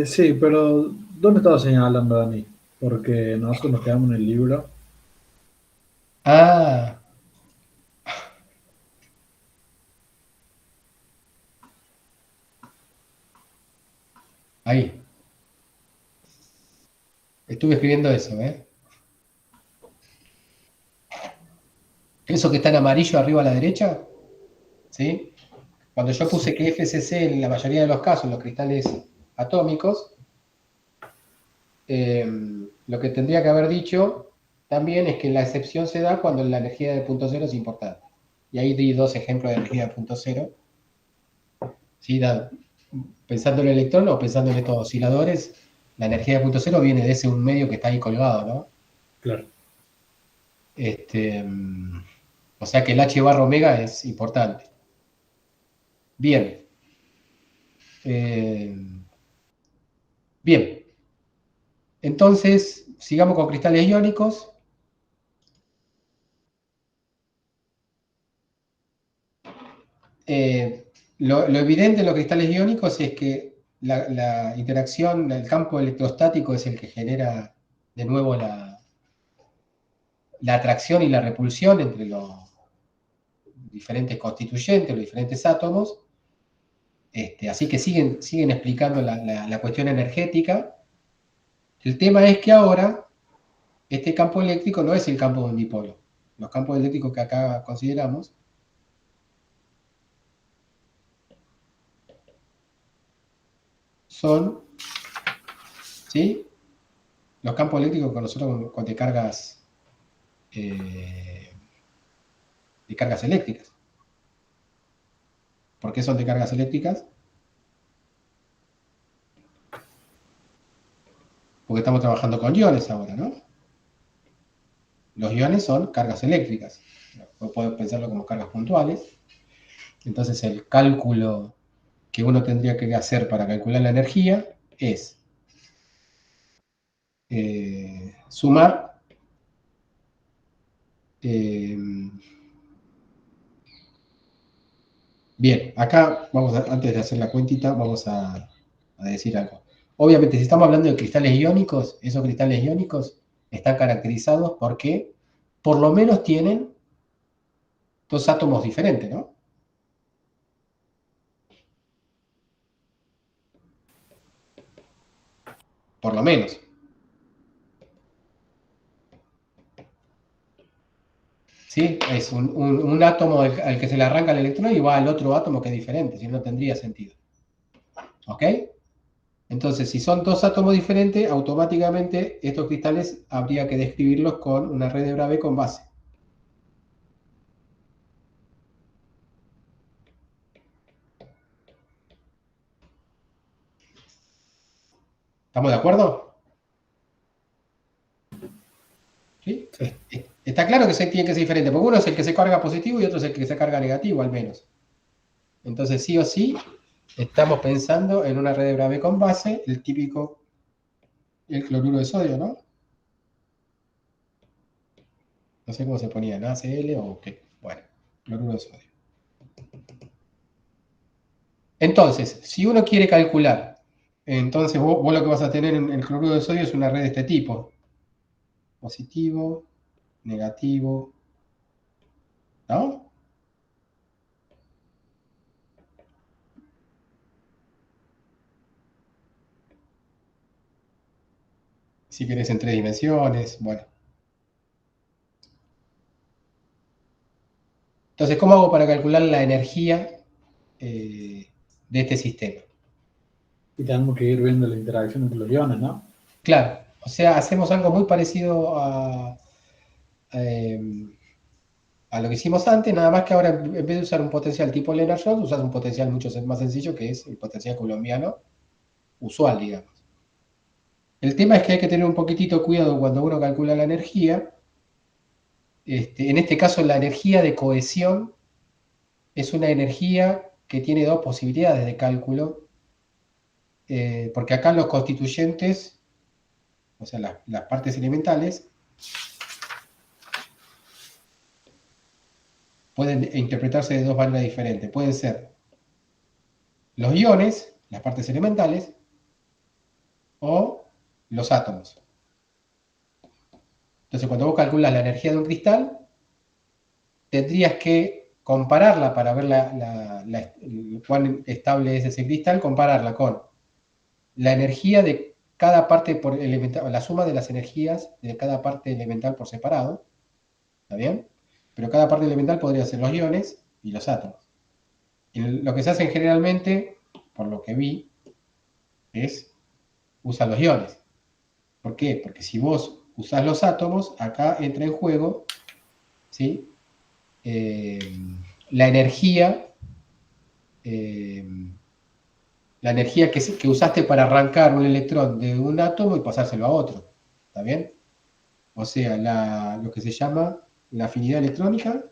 Sí, pero ¿dónde estaba señalando, Dani? Porque nosotros nos quedamos en el libro. Ah. Ahí. Estuve escribiendo eso, ¿eh? Eso que está en amarillo arriba a la derecha, ¿sí? Cuando yo puse que FCC en la mayoría de los casos, los cristales atómicos, lo que tendría que haber dicho también es que la excepción se da cuando la energía de punto cero es importante. Y ahí di 2 ejemplos de energía de punto cero. ¿Sí? Pensando en el electrón o pensando en estos osciladores, la energía de punto cero viene de ese un medio que está ahí colgado, ¿no? Claro. O sea que el h barra omega es importante. Bien. Bien. Entonces, sigamos con cristales iónicos. Lo evidente de los cristales iónicos es que la interacción, el campo electrostático es el que genera de nuevo la atracción y la repulsión entre los diferentes constituyentes, los diferentes átomos. Así que siguen explicando la cuestión energética. El tema es que ahora este campo eléctrico no es el campo de un dipolo. Los campos eléctricos que acá consideramos son, ¿sí? Los campos eléctricos que nosotros con de cargas eléctricas. ¿Por qué son de cargas eléctricas? Porque estamos trabajando con iones ahora, ¿no? Los iones son cargas eléctricas. Puedo pensarlo como cargas puntuales. Entonces el cálculo que uno tendría que hacer para calcular la energía es sumar bien, acá antes de hacer la cuentita, vamos a decir algo. Obviamente, si estamos hablando de cristales iónicos, esos cristales iónicos están caracterizados porque por lo menos tienen dos átomos diferentes, ¿no? Por lo menos. ¿Sí? Es un átomo al que se le arranca el electrón y va al otro átomo que es diferente, si no tendría sentido. ¿Ok? Entonces, si son dos átomos diferentes, automáticamente estos cristales habría que describirlos con una red de Bravais con base. ¿Estamos de acuerdo? ¿Sí? Sí. Está claro que tiene que ser diferente, porque uno es el que se carga positivo y otro es el que se carga negativo, al menos. Entonces, sí o sí, estamos pensando en una red de Bravais con base, el típico, el cloruro de sodio, ¿no? No sé cómo se ponía, NaCl o qué. Bueno, cloruro de sodio. Entonces, si uno quiere calcular, entonces vos lo que vas a tener en el cloruro de sodio es una red de este tipo. Positivo, negativo, ¿no? Si querés en 3 dimensiones, bueno. Entonces, ¿cómo hago para calcular la energía de este sistema? Y tenemos que ir viendo la interacción entre los iones, ¿no? Claro, o sea, hacemos algo muy parecido a lo que hicimos antes, nada más que ahora en vez de usar un potencial tipo Lennard-Jones, usas un potencial mucho más sencillo que es el potencial colombiano usual, digamos. El tema es que hay que tener un poquitito cuidado cuando uno calcula la energía. En este caso, la energía de cohesión es una energía que tiene dos posibilidades de cálculo, porque acá los constituyentes, o sea, las partes elementales, pueden interpretarse de dos maneras diferentes. Pueden ser los iones, las partes elementales, o los átomos. Entonces, cuando vos calculas la energía de un cristal, tendrías que compararla para ver cuán estable es ese cristal, compararla con la energía de cada parte por elemental, la suma de las energías de cada parte elemental por separado, ¿está bien? Pero cada parte elemental podría ser los iones y los átomos. Y lo que se hace generalmente, por lo que vi, es usar los iones. ¿Por qué? Porque si vos usás los átomos, acá entra en juego, ¿sí? Eh, la energía, eh, la energía que usaste para arrancar un electrón de un átomo y pasárselo a otro, ¿está bien? O sea, lo que se llama la afinidad electrónica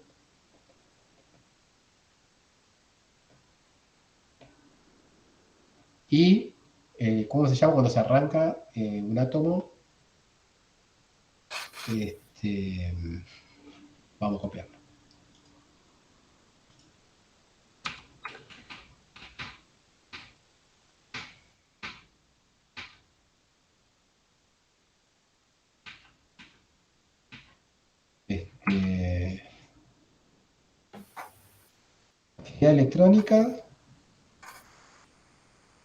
y, ¿cómo se llama cuando se arranca un átomo? Este, vamos a copiarlo. Afinidad electrónica,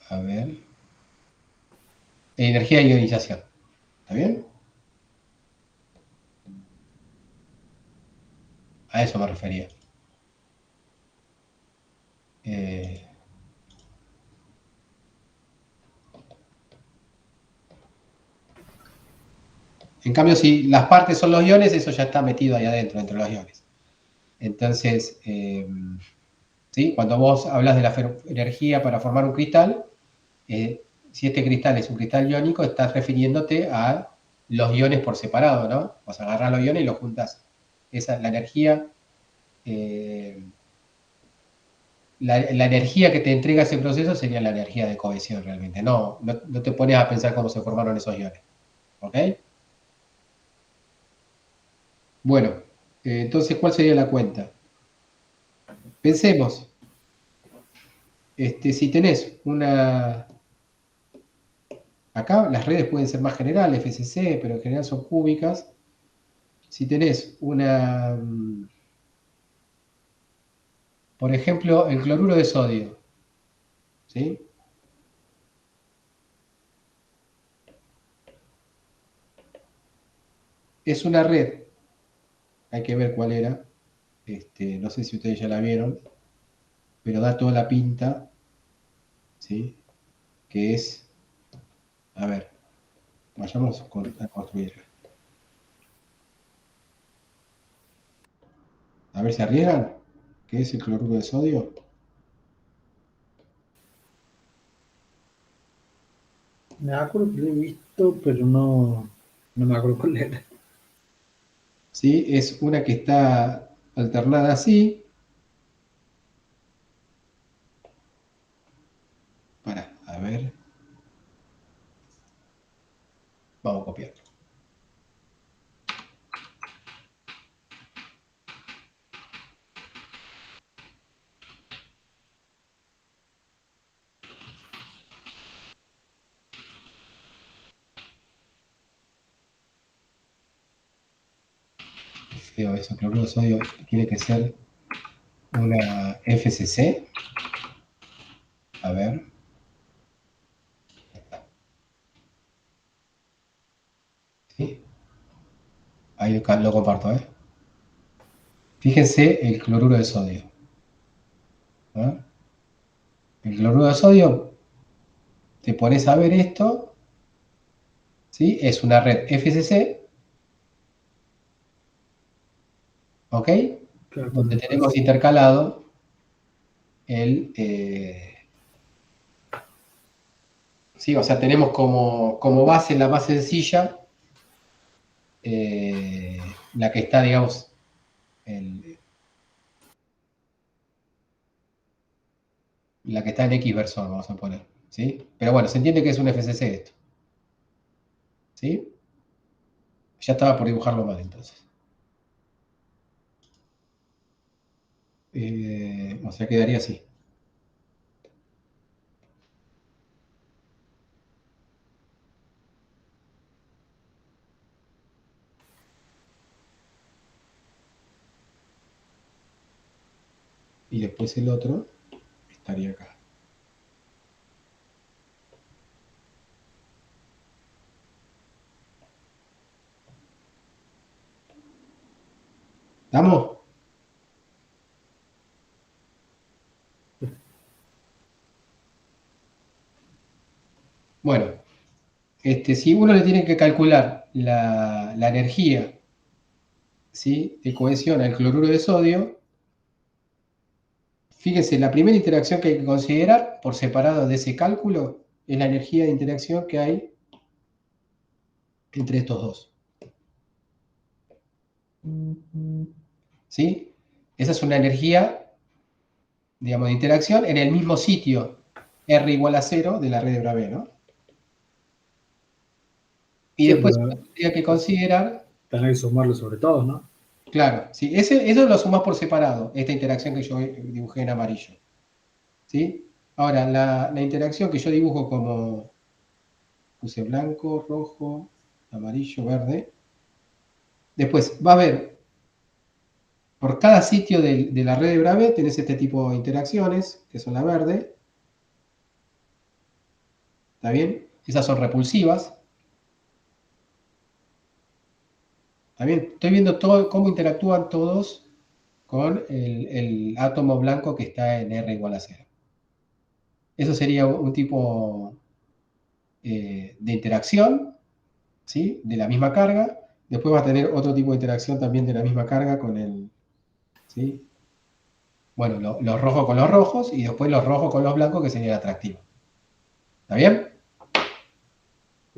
a ver, energía de ionización, ¿está bien? A eso me refería. En cambio, si las partes son los iones, eso ya está metido ahí adentro, entre los iones. Entonces, ¿sí? Cuando vos hablas de la energía para formar un cristal, si este cristal es un cristal iónico, estás refiriéndote a los iones por separado, ¿no? Vas a agarrar los iones y los juntas. La energía, la energía que te entrega ese proceso sería la energía de cohesión realmente. No te pones a pensar cómo se formaron esos iones. ¿Ok? Bueno, entonces, ¿cuál sería la cuenta? Pensemos, si tenés Acá las redes pueden ser más generales, FCC, pero en general son cúbicas. Si tenés una, por ejemplo, el cloruro de sodio, ¿sí? Es una red, hay que ver cuál era, no sé si ustedes ya la vieron, pero da toda la pinta, ¿sí? Que es, a ver, vayamos a construirla. A ver si arriesgan, ¿qué es el cloruro de sodio? Me acuerdo que lo he visto, pero no me acuerdo cuál era. ¿Sí? Es una que está alternada así. A ver. Vamos a copiar. Feo eso, cloruro de sodio tiene que ser una FCC. A ver. ¿Sí? Ahí lo comparto, ¿eh? Fíjense el cloruro de sodio. ¿No? El cloruro de sodio, te pones a ver esto, ¿sí? Es una red FCC, ¿ok? Claro, con Donde el tenemos intercalado el... sí, o sea, tenemos como base, la más sencilla, la que está, digamos, la que está en X versor, vamos a poner, ¿sí? Pero bueno, se entiende que es un FCC esto, ¿sí? Ya estaba por dibujarlo mal, entonces. O sea, quedaría así. Y después el otro estaría acá. ¿Estamos? Bueno, si uno le tiene que calcular la energía, ¿sí? De cohesión al cloruro de sodio, fíjense, la primera interacción que hay que considerar, por separado de ese cálculo, es la energía de interacción que hay entre estos dos. ¿Sí? Esa es una energía, digamos, de interacción en el mismo sitio, R igual a 0 de la red de Bravais, ¿no? Y sí, después pero uno tendría que considerar, tener que sumarlo sobre todo, ¿no? claro, ¿sí? Eso lo sumás por separado, esta interacción que yo dibujé en amarillo. ¿Sí? Ahora, la interacción que yo dibujo como puse blanco, rojo, amarillo, verde. Después va a haber, por cada sitio de la red de Bravais tenés este tipo de interacciones, que son la verde. ¿Está bien? Esas son repulsivas. ¿Está bien? Estoy viendo todo, cómo interactúan todos con el átomo blanco que está en R igual a 0. Eso sería un tipo de interacción, ¿sí? De la misma carga. Después va a tener otro tipo de interacción también de la misma carga con el, ¿sí? Bueno, los rojos con los rojos y después los rojos con los blancos, que sería el atractivo. ¿Está bien?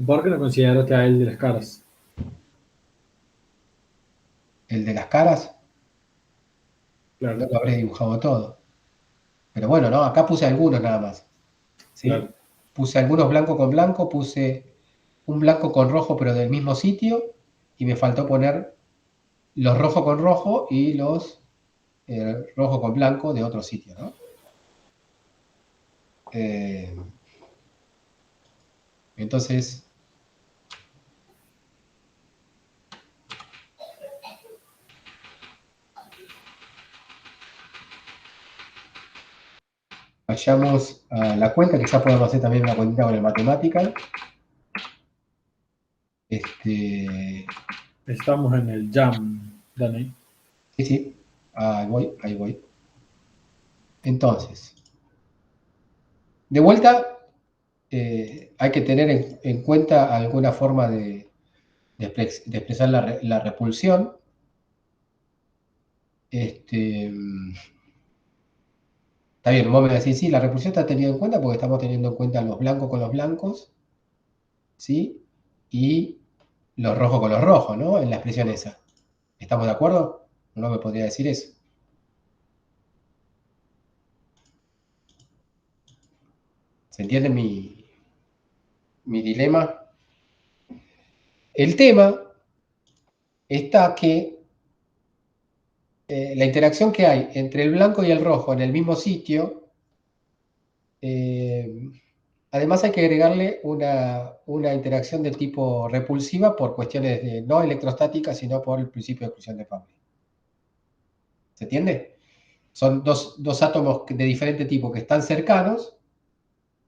¿Por qué no consideraste a él de las caras? El de las caras, no Claro, lo habré dibujado todo. Pero bueno, no, acá puse algunos nada más. ¿Sí? claro. Puse algunos blanco con blanco, puse un blanco con rojo, pero del mismo sitio, y me faltó poner los rojo con rojo y los rojo con blanco de otro sitio, ¿no? Entonces, vayamos a la cuenta, que ya podemos hacer también una cuentita con el Mathematical. Estamos en el jam, Dani. Sí, sí, ahí voy, ahí voy. Entonces, de vuelta, hay que tener en cuenta alguna forma de expresar la repulsión. Está bien, vos me decís, sí, la repulsión está tenida en cuenta porque estamos teniendo en cuenta los blancos con los blancos, ¿sí? Y los rojos con los rojos, ¿no? En la expresión esa. ¿Estamos de acuerdo? No me podría decir eso. ¿Se entiende mi dilema? El tema está que la interacción que hay entre el blanco y el rojo en el mismo sitio, además hay que agregarle una interacción de tipo repulsiva por cuestiones de, no electrostáticas, sino por el principio de exclusión de Pauli. ¿Se entiende? Son dos átomos de diferente tipo que están cercanos,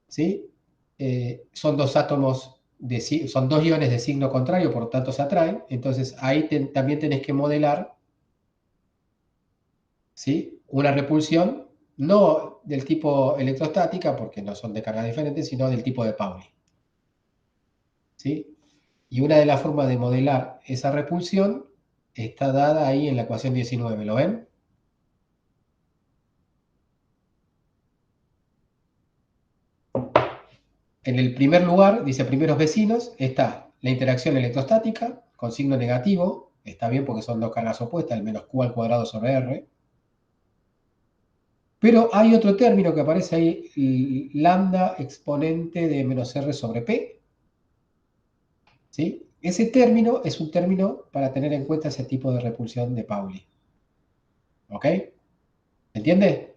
¿sí? Son dos átomos, son dos iones de signo contrario, por lo tanto se atraen. Entonces ahí también tenés que modelar, ¿sí? Una repulsión, no del tipo electrostática, porque no son de carga diferente, sino del tipo de Pauli. ¿Sí? Y una de las formas de modelar esa repulsión está dada ahí en la ecuación 19. ¿Lo ven? En el primer lugar, dice primeros vecinos, está la interacción electrostática con signo negativo. Está bien porque son dos cargas opuestas, el menos Q al cuadrado sobre R. Pero hay otro término que aparece ahí, lambda exponente de menos R sobre P. ¿Sí? Ese término es un término para tener en cuenta ese tipo de repulsión de Pauli. ¿Ok? ¿Entiende?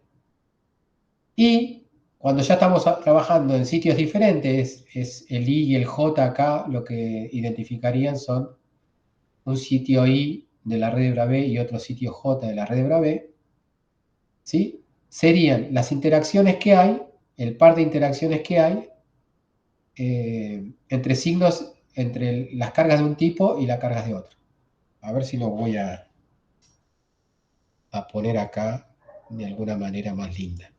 Y cuando ya estamos trabajando en sitios diferentes, es el I y el J acá lo que identificarían son un sitio I de la red de Bravais y otro sitio J de la red de Bravais, ¿sí? Serían las interacciones que hay, el par de interacciones que hay entre signos, entre las cargas de un tipo y las cargas de otro. A ver si lo voy a poner acá de alguna manera más linda.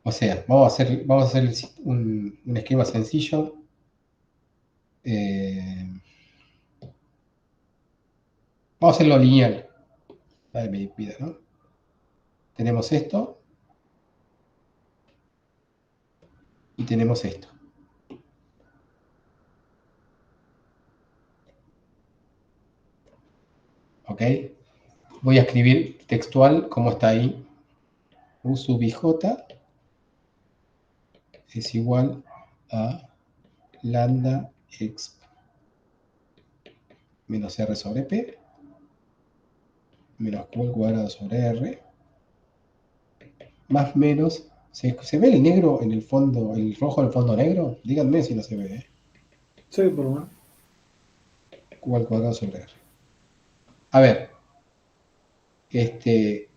O sea, vamos a hacer un esquema sencillo. Vamos a hacerlo lineal. Dale, me cuida, ¿no? Tenemos esto. Y tenemos esto. ¿Ok? Voy a escribir textual como está ahí. U sub IJ es igual a lambda x menos R sobre P menos Q al cuadrado sobre R más menos. ¿Se ve el negro en el fondo, el rojo en el fondo negro? Díganme si no se ve, ¿eh? Sí, por lo menos. Q al cuadrado sobre R. A ver, esto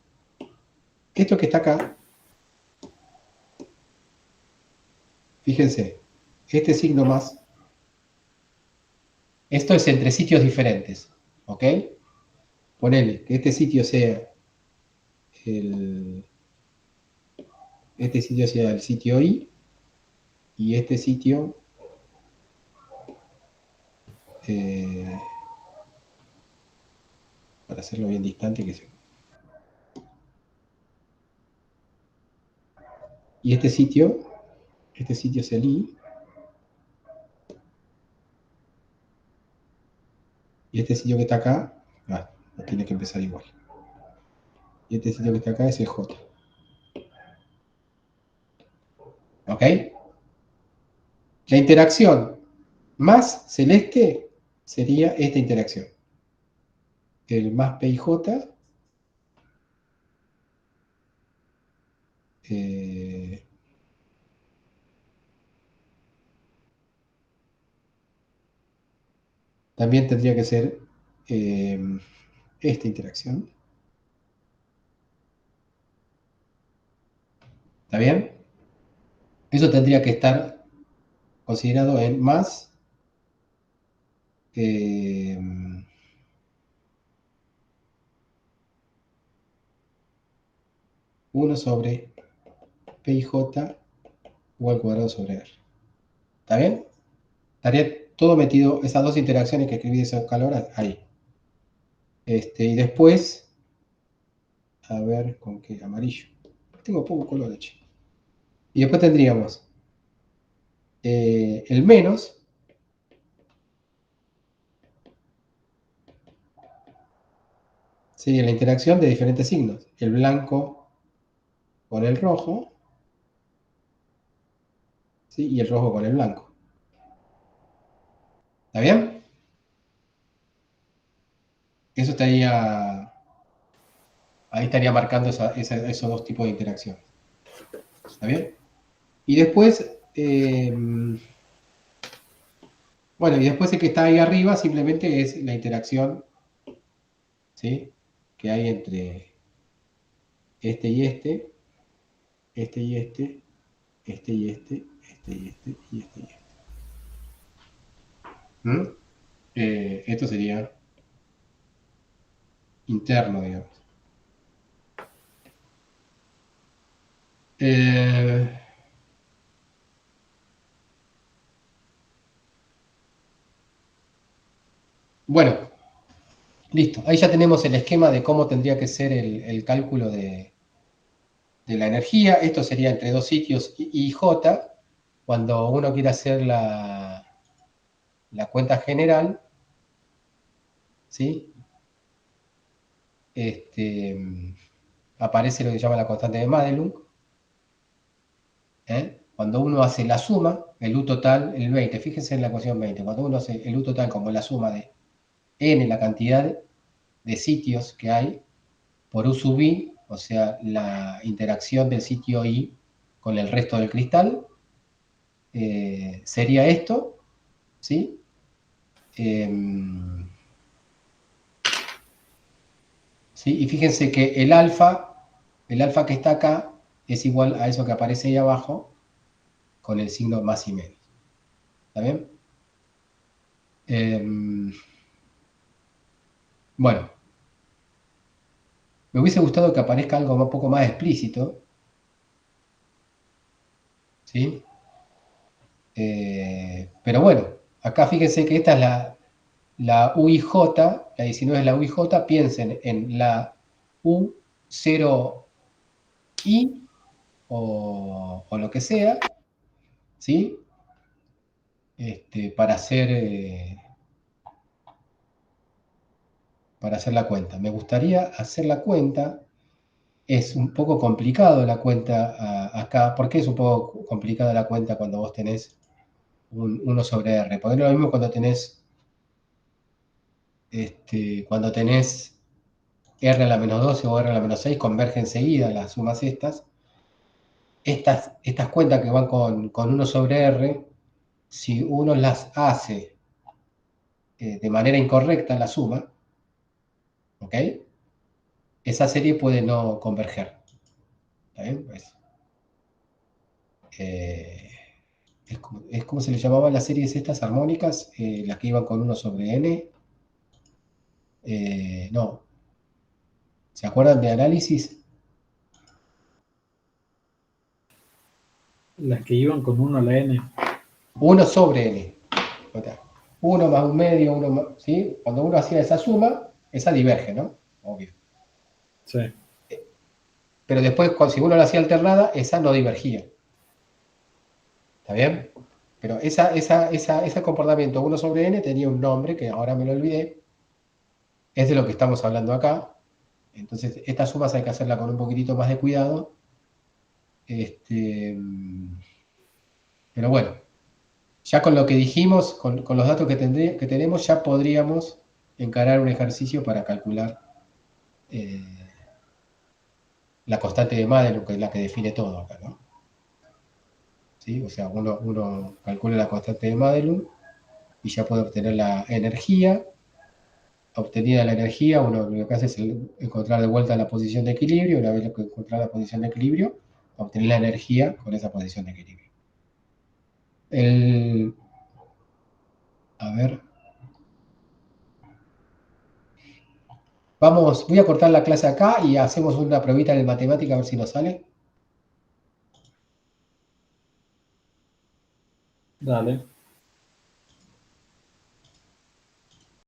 que está acá, fíjense, este signo más, esto es entre sitios diferentes, ¿ok? Ponele que este sitio sea el sitio I y este sitio para hacerlo bien distante que se... Y este sitio es el I y este sitio que está acá, no tiene que empezar igual. Y este sitio que está acá es el J. ¿Ok? La interacción más celeste sería esta interacción. el más P y J. También tendría que ser esta interacción. ¿Está bien? Eso tendría que estar considerado en más 1 sobre P y J o al cuadrado sobre R. ¿Está bien? Estaría todo metido, esas dos interacciones que escribí de esos calores, ahí. Y después, a ver con qué, amarillo. Tengo poco color, che. Y después tendríamos el menos, sería la interacción de diferentes signos. El blanco con el rojo, ¿sí? Y el rojo con el blanco. ¿Está bien? Eso estaría, ahí estaría marcando esos dos tipos de interacción. ¿Está bien? Y después, bueno, y después el que está ahí arriba simplemente es la interacción, ¿sí? Que hay entre este y este, este y este, este y este, este y este, y este y este. ¿Mm? Esto sería interno, digamos. Bueno, listo. Ahí ya tenemos el esquema de cómo tendría que ser el cálculo de la energía. Esto sería entre dos sitios I y J. Cuando uno quiere hacer la cuenta general, ¿sí? Aparece lo que se llama la constante de Madelung. Cuando uno hace la suma, el U total, el 20, fíjense en la ecuación 20, cuando uno hace el U total como la suma de N, la cantidad de sitios que hay, por U sub I, o sea, la interacción del sitio I con el resto del cristal, sería esto, ¿sí? ¿Sí? Y fíjense que el alfa que está acá, es igual a eso que aparece ahí abajo, con el signo más y menos. ¿Está bien? Bueno, me hubiese gustado que aparezca algo un poco más explícito, ¿sí? Pero bueno, acá fíjense que esta es la UIJ, la 19 es la UIJ, piensen en la U0I o lo que sea, ¿sí? Para hacer la cuenta. Me gustaría hacer la cuenta. Es un poco complicado la cuenta acá. ¿Por qué es un poco complicada la cuenta cuando vos tenés 1 sobre R? Porque no es lo mismo cuando tenés R a la menos 12 o R a la menos 6, convergen enseguida las sumas estas. Estas cuentas que van con 1 sobre R, si uno las hace de manera incorrecta, la suma, ¿ok? Esa serie puede no converger. ¿Está bien? Pues, es como se le llamaban las series estas armónicas, las que iban con 1 sobre n. No. ¿Se acuerdan de análisis? Las que iban con 1 a la n. 1 sobre n. 1 más un medio, 1 más, ¿sí? Cuando uno hacía esa suma, esa diverge, ¿no? Obvio. Sí. Pero después, si uno la hacía alternada, esa no divergía. ¿Está bien? Pero ese comportamiento 1 sobre n tenía un nombre que ahora me lo olvidé. Es de lo que estamos hablando acá. Entonces, estas sumas hay que hacerla con un poquitito más de cuidado. Pero bueno, ya con lo que dijimos, con los datos que tenemos, ya podríamos encarar un ejercicio para calcular la constante de Madelung, que es la que define todo acá, ¿no? ¿Sí? O sea, uno calcula la constante de Madelung y ya puede obtener la energía. Obtenida la energía, uno lo que hace es encontrar de vuelta la posición de equilibrio. Una vez que encontrar la posición de equilibrio, obtener la energía con esa posición de equilibrio. A ver. Vamos, voy a cortar la clase acá y hacemos una pruebita de matemática a ver si nos sale. Dale.